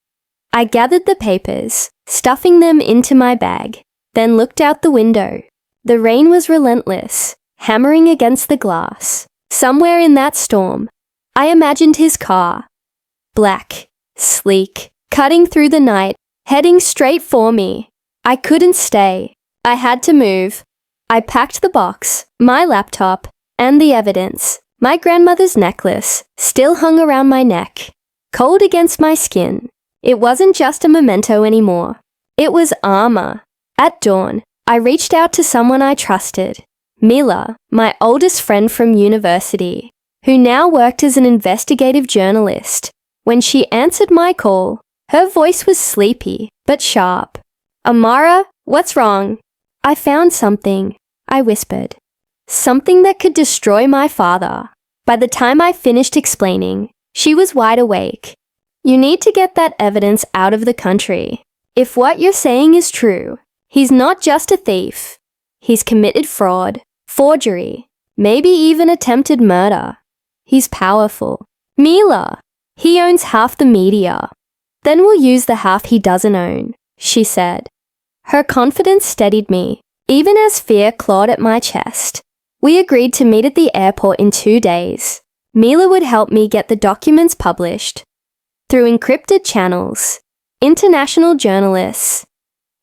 I gathered the papers, stuffing them into my bag, then looked out the window. The rain was relentless, hammering against the glass. Somewhere in that storm, I imagined his car. Black, sleek, cutting through the night, heading straight for me. I couldn't stay. I had to move. I packed the box, my laptop, and the evidence. My grandmother's necklace still hung around my neck, cold against my skin. It wasn't just a memento anymore. It was armor. At dawn, I reached out to someone I trusted. Mila, my oldest friend from university, who now worked as an investigative journalist. When she answered my call, her voice was sleepy, but sharp. Amara, what's wrong? I found something, I whispered. Something that could destroy my father. By the time I finished explaining, she was wide awake. You need to get that evidence out of the country. If what you're saying is true, he's not just a thief. He's committed fraud, forgery, maybe even attempted murder. He's powerful. Mila, he owns half the media. Then we'll use the half he doesn't own, she said. Her confidence steadied me, even as fear clawed at my chest. We agreed to meet at the airport in 2 days. Mila would help me get the documents published through encrypted channels, international journalists,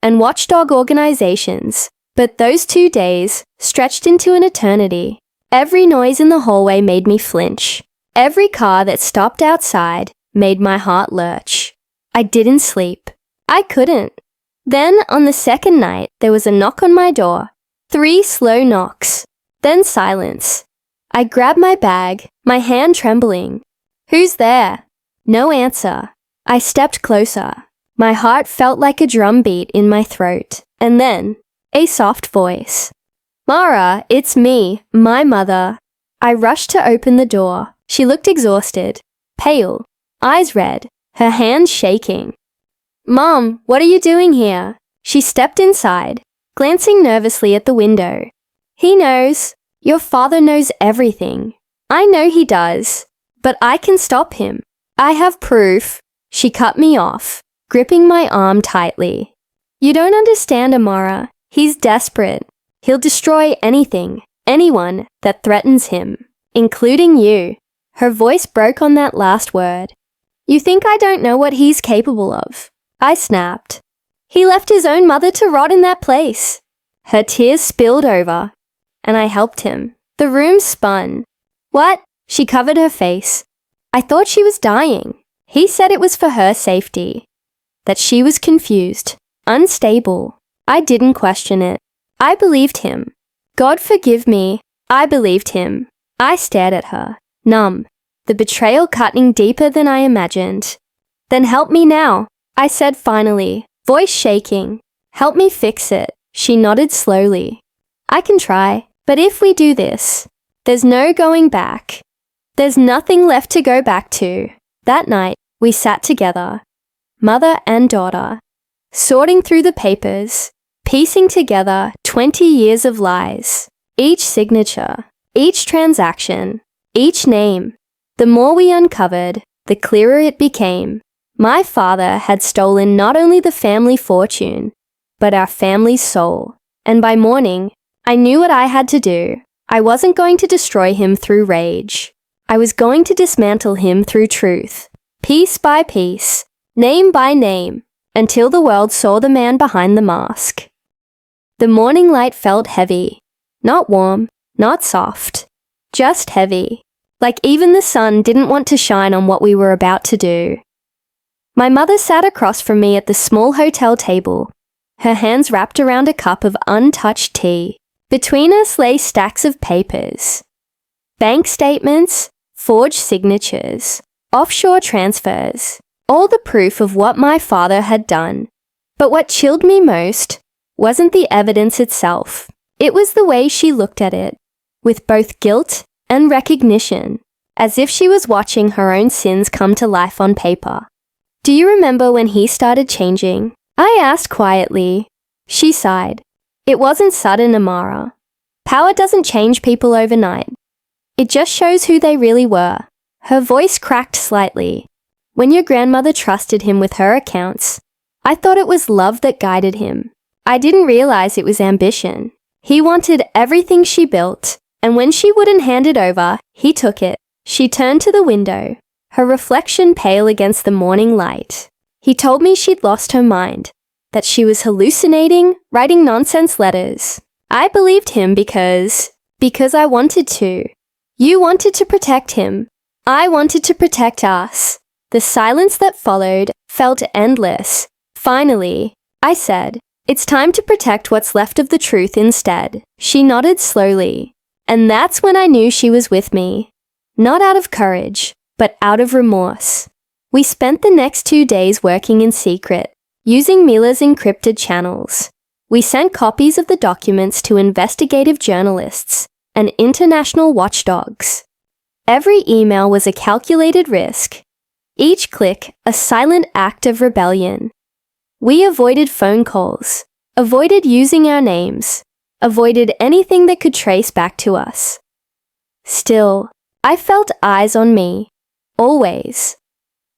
and watchdog organizations. But those 2 days stretched into an eternity. Every noise in the hallway made me flinch. Every car that stopped outside made my heart lurch. I didn't sleep. I couldn't. Then, on the second night, there was a knock on my door. 3 slow knocks. Then silence. I grabbed my bag, my hand trembling. Who's there? No answer. I stepped closer. My heart felt like a drum beat in my throat. And then, a soft voice. Mara, it's me, my mother. I rushed to open the door. She looked exhausted, pale, eyes red, her hands shaking. Mom, what are you doing here? She stepped inside, glancing nervously at the window. He knows. Your father knows everything. I know he does, but I can stop him. I have proof. She cut me off, gripping my arm tightly. You don't understand, Amara. He's desperate. He'll destroy anything anyone that threatens him, including you." Her voice broke on that last word. "You think I don't know what he's capable of?" I snapped. "He left his own mother to rot in that place." Her tears spilled over, and I helped him. The room spun. "What?" She covered her face. "I thought she was dying." He said it was for her safety, that she was confused, unstable. I didn't question it. I believed him. God forgive me, I believed him. I stared at her, numb, the betrayal cutting deeper than I imagined. "Then help me now," I said finally, voice shaking. "Help me fix it." She nodded slowly. "I can try, but if we do this, there's no going back. There's nothing left to go back to." That night, we sat together, mother and daughter, sorting through the papers, piecing together 20 years of lies. Each signature, each transaction, each name. The more we uncovered, the clearer it became. My father had stolen not only the family fortune, but our family's soul. And by morning, I knew what I had to do. I wasn't going to destroy him through rage. I was going to dismantle him through truth, piece by piece, name by name, until the world saw the man behind the mask. The morning light felt heavy, not warm, not soft, just heavy, like even the sun didn't want to shine on what we were about to do. My mother sat across from me at the small hotel table, her hands wrapped around a cup of untouched tea. Between us lay stacks of papers, bank statements, forged signatures, offshore transfers, all the proof of what my father had done. But what chilled me most wasn't the evidence itself. It was the way she looked at it, with both guilt and recognition, as if she was watching her own sins come to life on paper. "Do you remember when he started changing?" I asked quietly. She sighed. "It wasn't sudden, Amara. Power doesn't change people overnight. It just shows who they really were." Her voice cracked slightly. "When your grandmother trusted him with her accounts, I thought it was love that guided him. I didn't realize it was ambition. He wanted everything she built, and when she wouldn't hand it over, he took it." She turned to the window, her reflection pale against the morning light. "He told me she'd lost her mind, that she was hallucinating, writing nonsense letters. I believed him because I wanted to. You wanted to protect him. I wanted to protect us." The silence that followed felt endless. Finally, I said, "It's time to protect what's left of the truth instead." She nodded slowly, and that's when I knew she was with me. Not out of courage, but out of remorse. We spent the next 2 days working in secret, using Mila's encrypted channels. We sent copies of the documents to investigative journalists and international watchdogs. Every email was a calculated risk, each click a silent act of rebellion. We avoided phone calls, avoided using our names, avoided anything that could trace back to us. Still, I felt eyes on me, always.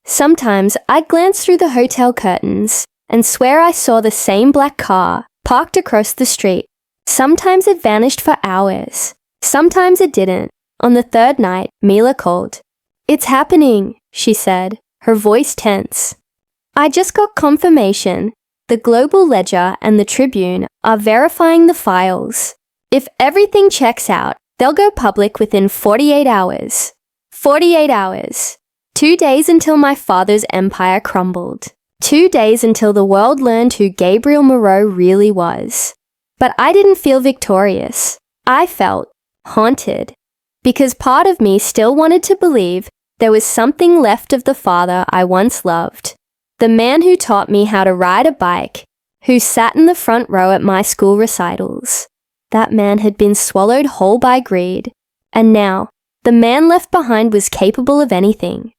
Sometimes I'd glance through the hotel curtains and swear I saw the same black car parked across the street. Sometimes it vanished for hours. Sometimes it didn't. On the third night, Mila called. "It's happening," she said, her voice tense. "I just got confirmation. The Global Ledger and the Tribune are verifying the files. If everything checks out, they'll go public within 48 hours. 48 hours. 2 days until my father's empire crumbled. 2 days until the world learned who Gabriel Moreau really was." But I didn't feel victorious. I felt haunted, because part of me still wanted to believe there was something left of the father I once loved. The man who taught me how to ride a bike, who sat in the front row at my school recitals. That man had been swallowed whole by greed, and now the man left behind was capable of anything.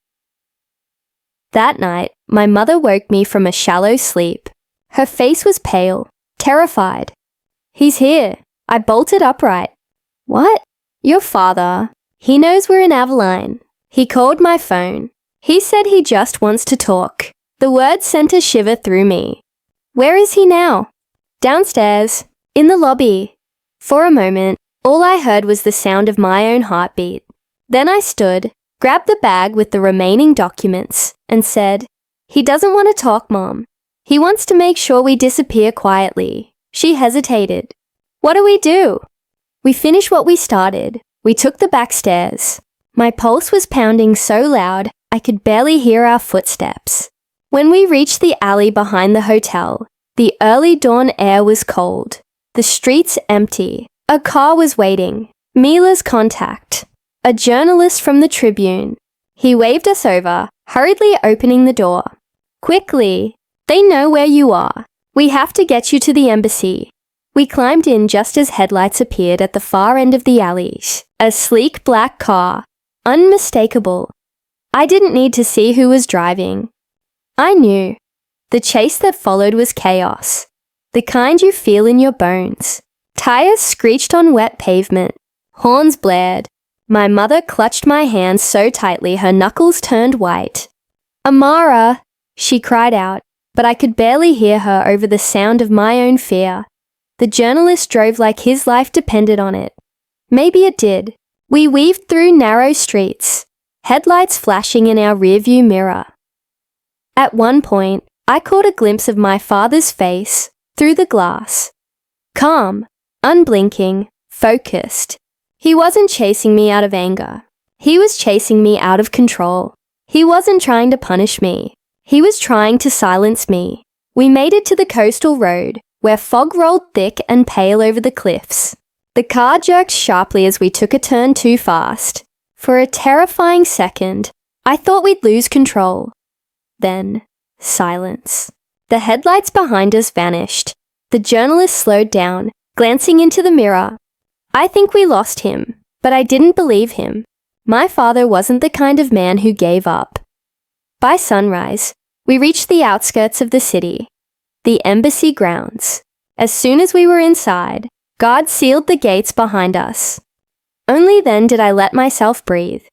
That night, my mother woke me from a shallow sleep. Her face was pale, terrified. "He's here." I bolted upright. "What?" "Your father. He knows we're in Avalon. He called my phone. He said he just wants to talk." The words sent a shiver through me. "Where is he now?" "Downstairs. In the lobby." For a moment, All I heard was the sound of my own heartbeat. Then I stood, grabbed the bag with the remaining documents, and said, "He doesn't want to talk, Mom. He wants to make sure we disappear quietly." She hesitated. "What do we do?" "We finish what we started. We took the back stairs." My pulse was pounding so loud I could barely hear our footsteps. When we reached the alley behind the hotel, the early dawn air was cold. The streets empty. A car was waiting. Mila's contact. A journalist from the Tribune. He waved us over, hurriedly opening the door. "Quickly! They know where you are. We have to get you to the embassy." We climbed in just as headlights appeared at the far end of the alley. A sleek black car. Unmistakable. I didn't need to see who was driving. I knew. The chase that followed was chaos. The kind you feel in your bones. Tires screeched on wet pavement. Horns blared. My mother clutched my hand so tightly her knuckles turned white. "Amara!" she cried out, but I could barely hear her over the sound of my own fear. The journalist drove like his life depended on it. Maybe it did. We weaved through narrow streets, headlights flashing in our rearview mirror. At one point, I caught a glimpse of my father's face through the glass. Calm, unblinking, focused. He wasn't chasing me out of anger. He was chasing me out of control. He wasn't trying to punish me. He was trying to silence me. We made it to the coastal road, where fog rolled thick and pale over the cliffs. The car jerked sharply as we took a turn too fast. For a terrifying second, I thought we'd lose control. Then, silence. The headlights behind us vanished. The journalist slowed down, glancing into the mirror. I think we lost him, but I didn't believe him. My father wasn't the kind of man who gave up. By sunrise, we reached the outskirts of the city. The embassy grounds. As soon as we were inside, God sealed the gates behind us. Only then did I let myself breathe.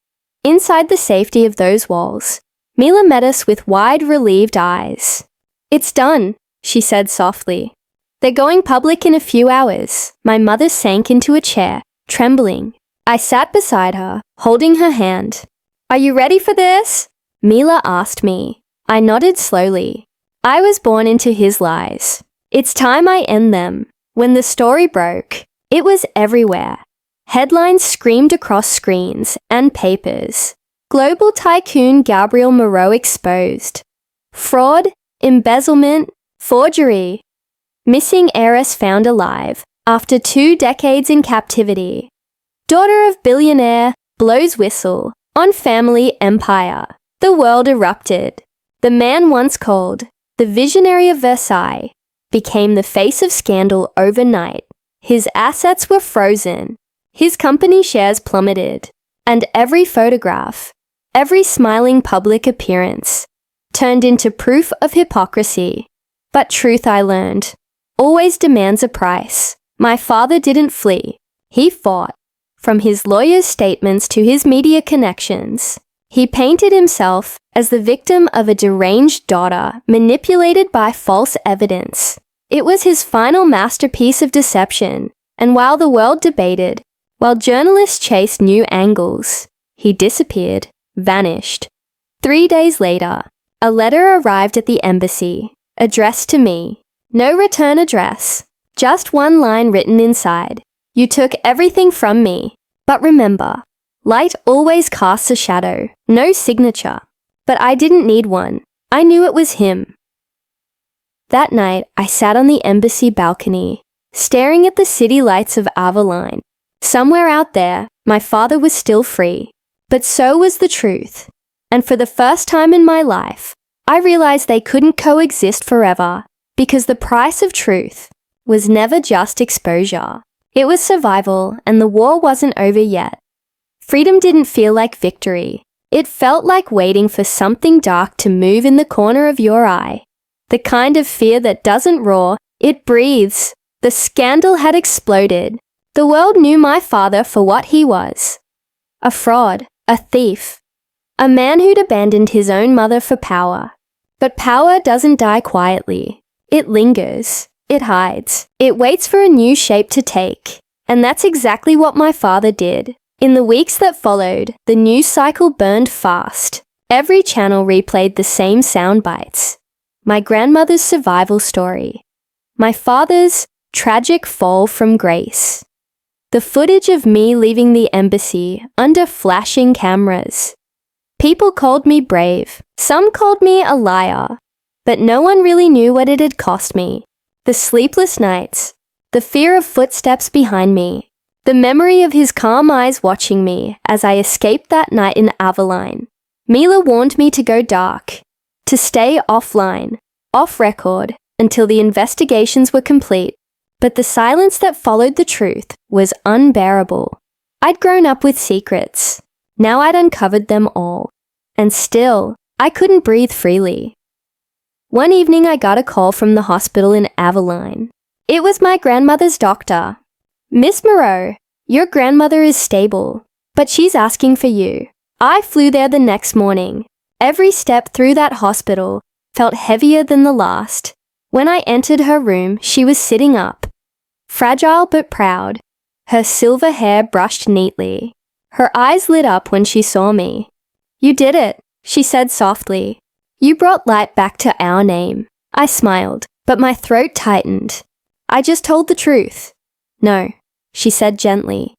Inside the safety of those walls, Mila met us with wide, relieved eyes. "It's done," she said softly. "They're going public in a few hours." My mother sank into a chair, trembling. I sat beside her, holding her hand. "Are you ready for this?" Mila asked me. I nodded slowly. I was born into his lies. It's time I end them. When the story broke, it was everywhere. Headlines screamed across screens and papers. Global tycoon Gabriel Moreau exposed. Fraud, embezzlement, forgery. Missing heiress found alive after 2 decades in captivity. Daughter of billionaire blows whistle on family empire. The world erupted. The man once called the visionary of Versailles became the face of scandal overnight. His assets were frozen. His company shares plummeted. And every photograph, every smiling public appearance, turned into proof of hypocrisy. But truth, I learned, always demands a price. My father didn't flee. He fought. From his lawyer's statements to his media connections, he painted himself as the victim of a deranged daughter manipulated by false evidence. It was his final masterpiece of deception, and while the world debated, while journalists chased new angles, he disappeared, vanished. 3 days later, a letter arrived at the embassy, addressed to me. No return address, just one line written inside. "You took everything from me, but remember, light always casts a shadow, no signature." But I didn't need one. I knew it was him. That night, I sat on the embassy balcony, staring at the city lights of Avalon. Somewhere out there, my father was still free, but so was the truth. And for the first time in my life, I realized they couldn't coexist forever, because the price of truth was never just exposure. It was survival, and the war wasn't over yet. Freedom didn't feel like victory. It felt like waiting for something dark to move in the corner of your eye. The kind of fear that doesn't roar, it breathes. The scandal had exploded. The world knew my father for what he was. A fraud, a thief, a man who'd abandoned his own mother for power. But power doesn't die quietly. It lingers. It hides. It waits for a new shape to take. And that's exactly what my father did. In the weeks that followed, the news cycle burned fast. Every channel replayed the same sound bites. My grandmother's survival story. My father's tragic fall from grace. The footage of me leaving the embassy under flashing cameras. People called me brave. Some called me a liar. But no one really knew what it had cost me. The sleepless nights. The fear of footsteps behind me. The memory of his calm eyes watching me as I escaped that night in Aveline. Mila warned me to go dark, to stay offline, off record, until the investigations were complete. But the silence that followed the truth was unbearable. I'd grown up with secrets. Now I'd uncovered them all. And still, I couldn't breathe freely. One evening I got a call from the hospital in Aveline. It was my grandmother's doctor. "Miss Moreau, your grandmother is stable, but she's asking for you." I flew there the next morning. Every step through that hospital felt heavier than the last. When I entered her room, she was sitting up, fragile but proud, her silver hair brushed neatly. Her eyes lit up when she saw me. "You did it," she said softly. "You brought light back to our name." I smiled, but my throat tightened. "I just told the truth." "No," she said gently.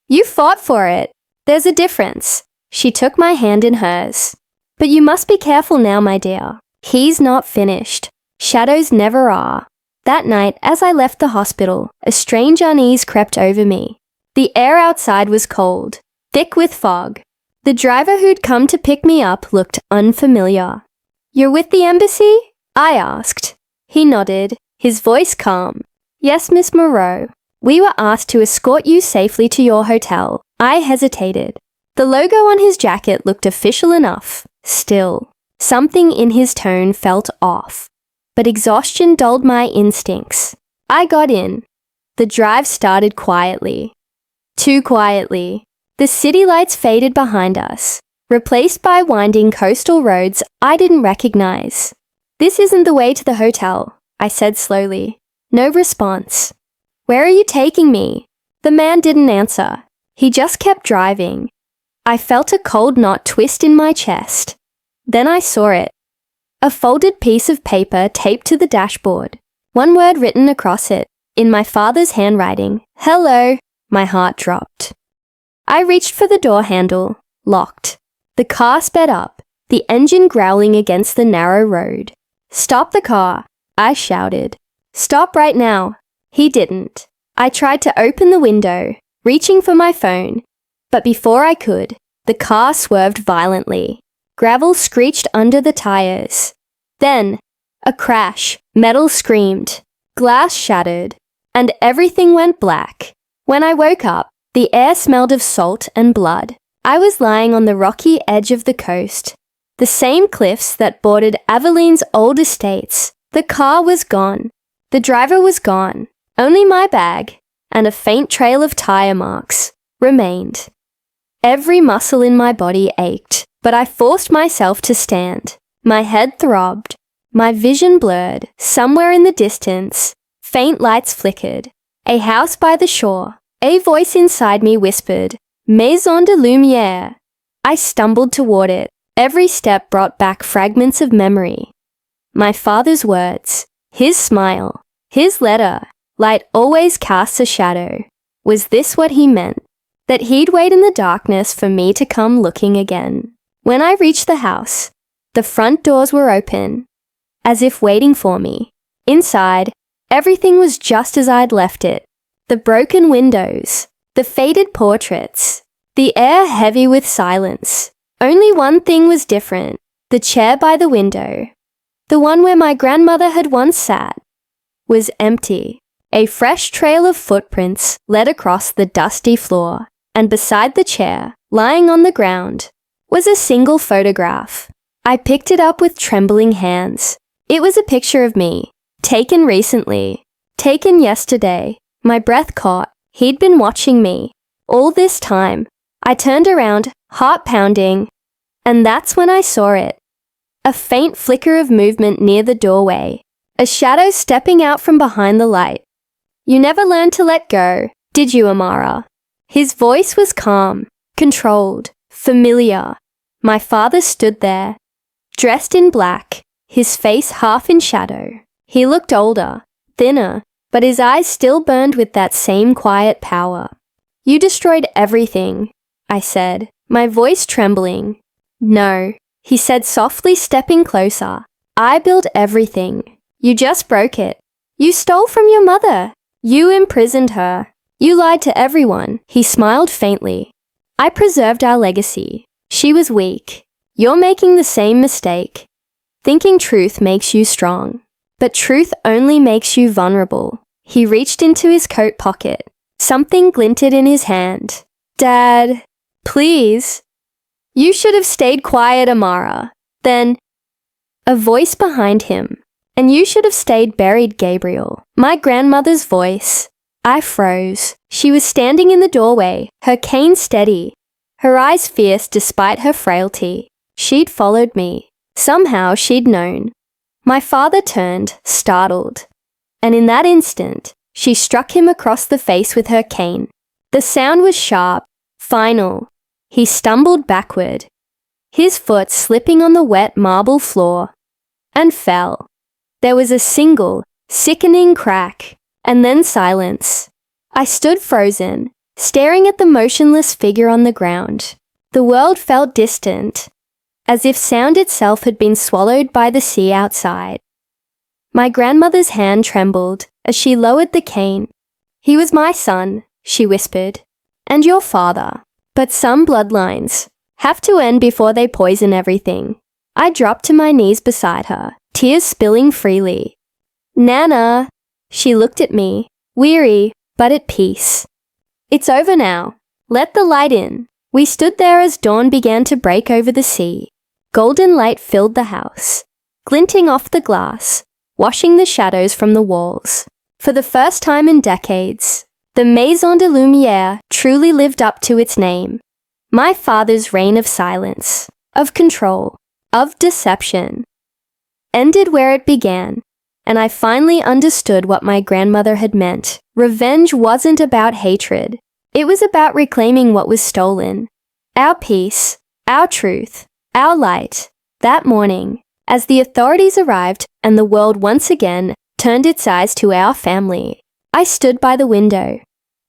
"You fought for it. There's a difference." She took my hand in hers. "But you must be careful now, my dear. He's not finished. Shadows never are." That night, as I left the hospital, a strange unease crept over me. The air outside was cold, thick with fog. The driver who'd come to pick me up looked unfamiliar. "You're with the embassy?" I asked. He nodded, his voice calm. "Yes, Miss Moreau. We were asked to escort you safely to your hotel." I hesitated. The logo on his jacket looked official enough. Still, something in his tone felt off. But exhaustion dulled my instincts. I got in. The drive started quietly. Too quietly. The city lights faded behind us, replaced by winding coastal roads I didn't recognize. "This isn't the way to the hotel," I said slowly. No response. "Where are you taking me?" The man didn't answer. He just kept driving. I felt a cold knot twist in my chest. Then I saw it. A folded piece of paper taped to the dashboard. One word written across it, in my father's handwriting. "Hello." My heart dropped. I reached for the door handle. Locked. The car sped up, the engine growling against the narrow road. "Stop the car," I shouted. "Stop right now." He didn't. I tried to open the window, reaching for my phone. But before I could, the car swerved violently. Gravel screeched under the tires. Then, a crash, metal screamed, glass shattered, and everything went black. When I woke up, the air smelled of salt and blood. I was lying on the rocky edge of the coast, the same cliffs that bordered Aveline's old estates. The car was gone. The driver was gone. Only my bag, and a faint trail of tire marks, remained. Every muscle in my body ached, but I forced myself to stand. My head throbbed. My vision blurred. Somewhere in the distance, faint lights flickered. A house by the shore. A voice inside me whispered, "Maison de Lumière." I stumbled toward it. Every step brought back fragments of memory. My father's words, his smile, his letter. Light always casts a shadow. Was this what he meant? That he'd wait in the darkness for me to come looking again? When I reached the house, the front doors were open, as if waiting for me. Inside, everything was just as I'd left it. The broken windows, the faded portraits, the air heavy with silence. Only one thing was different. The chair by the window, the one where my grandmother had once sat, was empty. A fresh trail of footprints led across the dusty floor, and beside the chair, lying on the ground, was a single photograph. I picked it up with trembling hands. It was a picture of me, taken recently, taken yesterday. My breath caught. He'd been watching me. All this time. I turned around, heart pounding, and that's when I saw it. A faint flicker of movement near the doorway, a shadow stepping out from behind the light. "You never learn to let go," Did you, Amara? His voice was calm, controlled, familiar. My father stood there, dressed in black, his face half in shadow. He looked older, thinner, but his eyes still burned with that same quiet power. You destroyed everything, I said, my voice trembling. No, he said softly, stepping closer. I built everything. You just broke it. You stole from your mother. You imprisoned her. You lied to everyone. He smiled faintly. I preserved our legacy. She was weak. You're making the same mistake. Thinking truth makes you strong, but truth only makes you vulnerable. He reached into his coat pocket. Something glinted in his hand. Dad, please. You should have stayed quiet, Amara. Then, a voice behind him. And you should have stayed buried, Gabriel. My grandmother's voice. I froze. She was standing in the doorway, her cane steady, her eyes fierce despite her frailty. She'd followed me. Somehow she'd known. My father turned, startled. And in that instant, she struck him across the face with her cane. The sound was sharp, final. He stumbled backward, his foot slipping on the wet marble floor, and fell. There was a single, sickening crack, and then silence. I stood frozen, staring at the motionless figure on the ground. The world felt distant, as if sound itself had been swallowed by the sea outside. My grandmother's hand trembled as she lowered the cane. He was my son, she whispered, and your father. But some bloodlines have to end before they poison everything. I dropped to my knees beside her, tears spilling freely. Nana, she looked at me, weary, but at peace. It's over now. Let the light in. We stood there as dawn began to break over the sea. Golden light filled the house, glinting off the glass, washing the shadows from the walls. For the first time in decades, the Maison de Lumière truly lived up to its name. My father's reign of silence, of control, of deception, ended where it began, and I finally understood what my grandmother had meant. Revenge wasn't about hatred. It was about reclaiming what was stolen. Our peace, our truth, our light. That morning, as the authorities arrived and the world once again turned its eyes to our family, I stood by the window,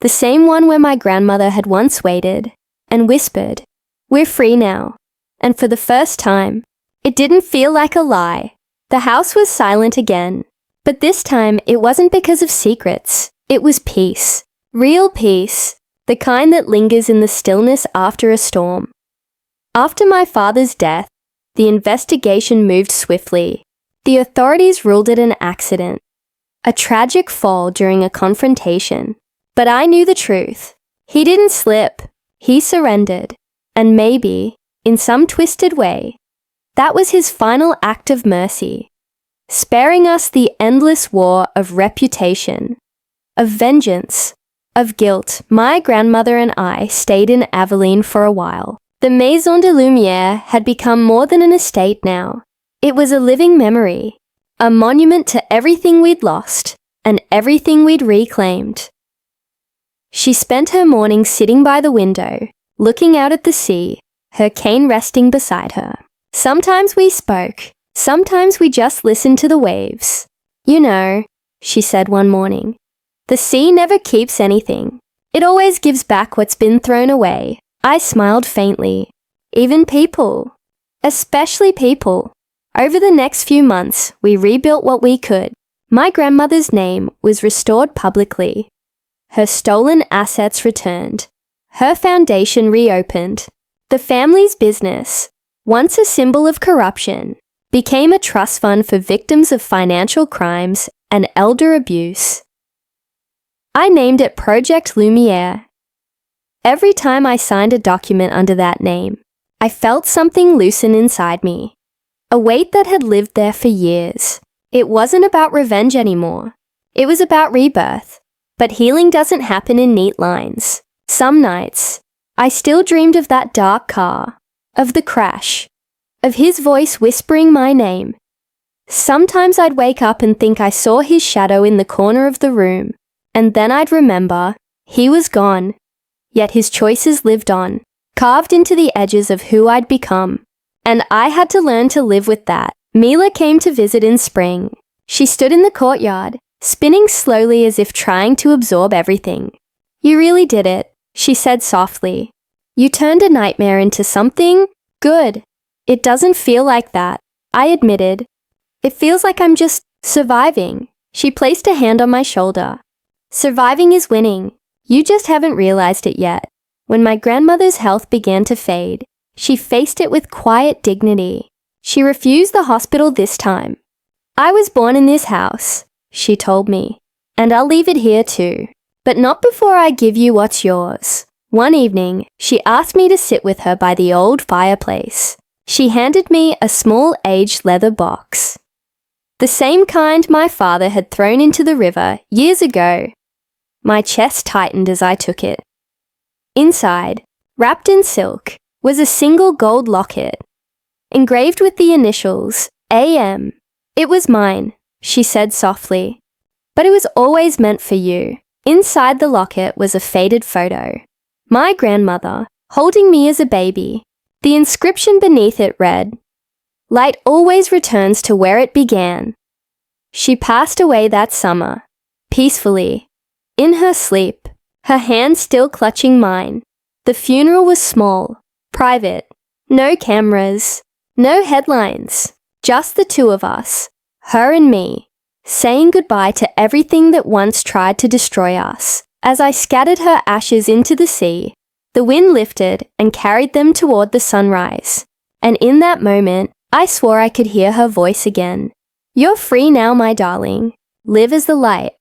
the same one where my grandmother had once waited, and whispered, "We're free now." And for the first time, it didn't feel like a lie. The house was silent again, but this time it wasn't because of secrets. It was peace. Real peace, the kind that lingers in the stillness after a storm. After my father's death, the investigation moved swiftly. The authorities ruled it an accident, a tragic fall during a confrontation. But I knew the truth. He didn't slip. He surrendered. And maybe, in some twisted way, that was his final act of mercy, sparing us the endless war of reputation, of vengeance, of guilt. My grandmother and I stayed in Aveline for a while. The Maison de Lumière had become more than an estate now. It was a living memory, a monument to everything we'd lost and everything we'd reclaimed. She spent her morning sitting by the window, looking out at the sea, her cane resting beside her. Sometimes we spoke, sometimes we just listened to the waves. You know, she said one morning, the sea never keeps anything. It always gives back what's been thrown away. I smiled faintly. Even people. Especially people. Over the next few months, we rebuilt what we could. My grandmother's name was restored publicly. Her stolen assets returned. Her foundation reopened. The family's business, once a symbol of corruption, became a trust fund for victims of financial crimes and elder abuse. I named it Project Lumière. Every time I signed a document under that name, I felt something loosen inside me, a weight that had lived there for years. It wasn't about revenge anymore. It was about rebirth. But healing doesn't happen in neat lines. Some nights, I still dreamed of that dark car, of the crash, of his voice whispering my name. Sometimes I'd wake up and think I saw his shadow in the corner of the room, and then I'd remember He was gone, yet his choices lived on, carved into the edges of who I'd become. And I had to learn to live with that. Mila came to visit in spring. She stood in the courtyard, spinning slowly as if trying to absorb everything. "You really did it," she said softly. "You turned a nightmare into something good." "It doesn't feel like that," I admitted. "It feels like I'm just surviving." She placed a hand on my shoulder. "Surviving is winning. You just haven't realized it yet." When my grandmother's health began to fade, she faced it with quiet dignity. She refused the hospital this time. "I was born in this house," she told me, "and I'll leave it here too. But not before I give you what's yours." One evening, she asked me to sit with her by the old fireplace. She handed me a small aged leather box. The same kind my father had thrown into the river years ago. My chest tightened as I took it. Inside, wrapped in silk, was a single gold locket, engraved with the initials AM. "It was mine," she said softly, "but it was always meant for you." Inside the locket was a faded photo. My grandmother, holding me as a baby. The inscription beneath it read, "Light always returns to where it began." She passed away that summer, peacefully, in her sleep, her hand still clutching mine. The funeral was small, private, no cameras, no headlines, just the two of us, her and me, saying goodbye to everything that once tried to destroy us. As I scattered her ashes into the sea, the wind lifted and carried them toward the sunrise. And in that moment, I swore I could hear her voice again. "You're free now, my darling. Live as the light."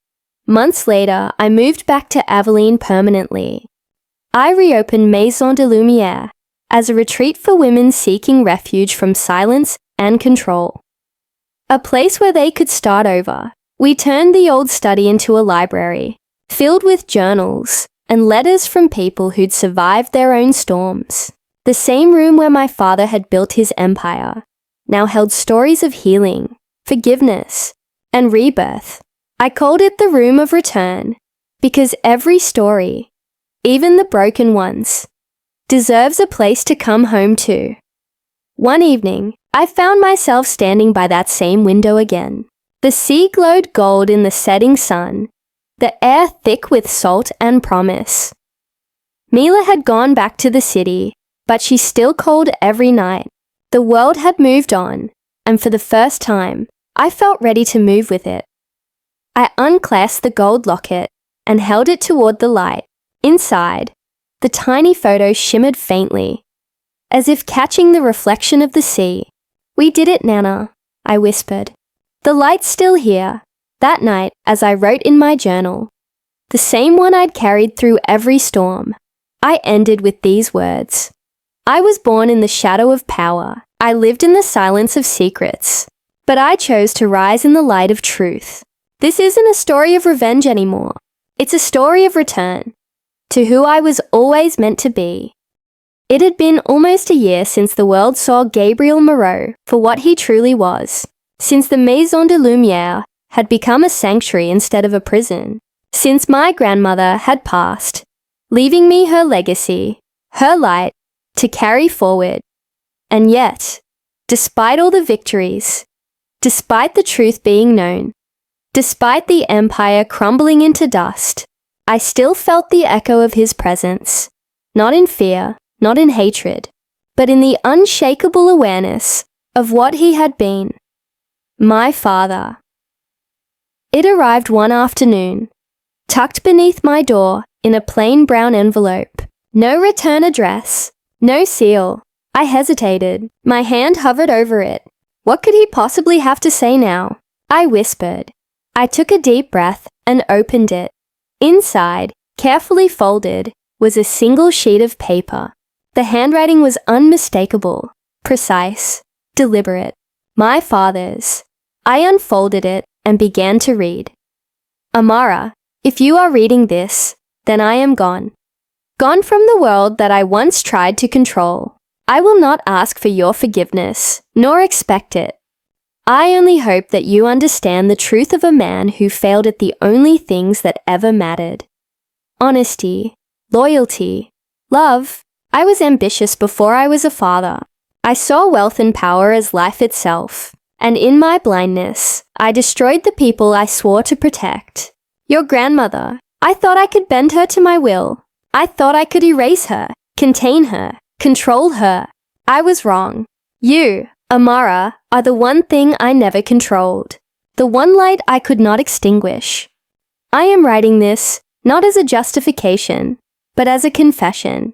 Months later, I moved back to Aveline permanently. I reopened Maison de Lumière as a retreat for women seeking refuge from silence and control. A place where they could start over. We turned the old study into a library, filled with journals and letters from people who'd survived their own storms. The same room where my father had built his empire now held stories of healing, forgiveness, and rebirth. I called it the Room of Return because every story, even the broken ones, deserves a place to come home to. One evening, I found myself standing by that same window again. The sea glowed gold in the setting sun, the air thick with salt and promise. Mila had gone back to the city, but she still called every night. The world had moved on, and for the first time, I felt ready to move with it. I unclasped the gold locket and held it toward the light. Inside, the tiny photo shimmered faintly, as if catching the reflection of the sea. "We did it, Nana," I whispered. "The light's still here." That night, as I wrote in my journal, the same one I'd carried through every storm, I ended with these words. "I was born in the shadow of power. I lived in the silence of secrets. But I chose to rise in the light of truth." This isn't a story of revenge anymore. It's a story of return to who I was always meant to be. It had been almost a year since the world saw Gabriel Moreau for what he truly was, since the Maison de Lumière had become a sanctuary instead of a prison, since my grandmother had passed, leaving me her legacy, her light, to carry forward. And yet, despite all the victories, despite the truth being known, despite the empire crumbling into dust, I still felt the echo of his presence, not in fear, not in hatred, but in the unshakable awareness of what he had been. My father. It arrived one afternoon, tucked beneath my door in a plain brown envelope. No return address, no seal. I hesitated. My hand hovered over it. What could he possibly have to say now? I whispered. I took a deep breath and opened it. Inside, carefully folded, was a single sheet of paper. The handwriting was unmistakable, precise, deliberate. My father's. I unfolded it and began to read. "Amara, if you are reading this, then I am gone. Gone from the world that I once tried to control. I will not ask for your forgiveness, nor expect it. I only hope that you understand the truth of a man who failed at the only things that ever mattered. honesty, loyalty, love. I was ambitious before I was a father. I saw wealth and power as life itself. And in my blindness, I destroyed the people I swore to protect. Your grandmother, I thought I could bend her to my will. I thought I could erase her, contain her, control her. I was wrong. You, Amara, are the one thing I never controlled. The one light I could not extinguish. I am writing this, not as a justification, but as a confession.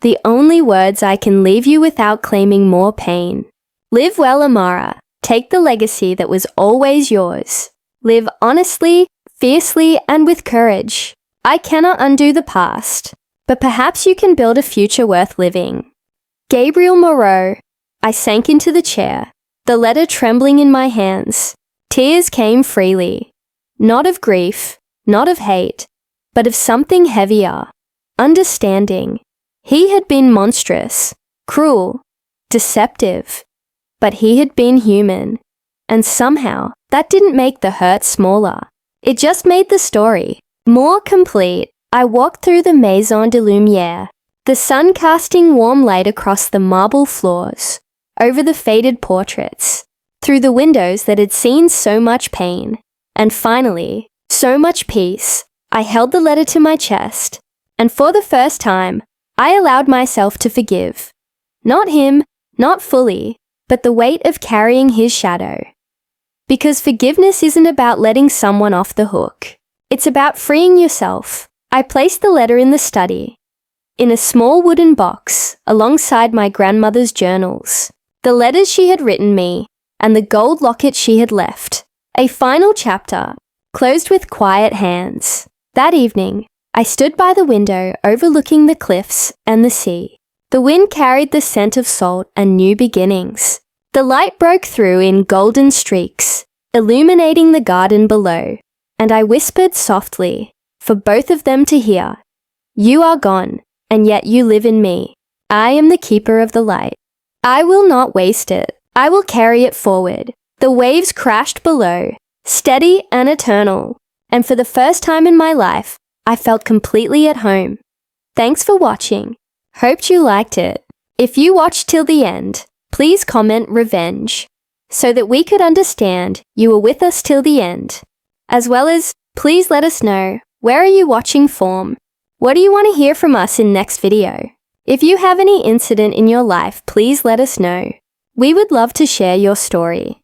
The only words I can leave you without claiming more pain. Live well, Amara. Take the legacy that was always yours. Live honestly, fiercely, and with courage. I cannot undo the past, but perhaps you can build a future worth living. Gabriel Moreau. I sank into the chair, the letter trembling in my hands. Tears came freely. Not of grief, not of hate, but of something heavier. Understanding. He had been monstrous, cruel, deceptive, but he had been human. And somehow, that didn't make the hurt smaller. It just made the story more complete. I walked through the Maison de Lumière, the sun casting warm light across the marble floors, over the faded portraits, through the windows that had seen so much pain, and finally, so much peace. I held the letter to my chest, and for the first time, I allowed myself to forgive. Not him, not fully, but the weight of carrying his shadow. Because forgiveness isn't about letting someone off the hook. It's about freeing yourself. I placed the letter in the study, in a small wooden box, alongside my grandmother's journals, the letters she had written me, and the gold locket she had left. A final chapter, closed with quiet hands. That evening, I stood by the window overlooking the cliffs and the sea. The wind carried the scent of salt and new beginnings. The light broke through in golden streaks, illuminating the garden below, and I whispered softly, for both of them to hear, "You are gone, and yet you live in me. I am the keeper of the light. I will not waste it. I will carry it forward." The waves crashed below, steady and eternal, and for the first time in my life, I felt completely at home. Thanks for watching. Hoped you liked it. If you watched till the end, please comment revenge, so that we could understand you were with us till the end. As well as, please let us know, where are you watching from? What do you want to hear from us in next video? If you have any incident in your life, please let us know. We would love to share your story.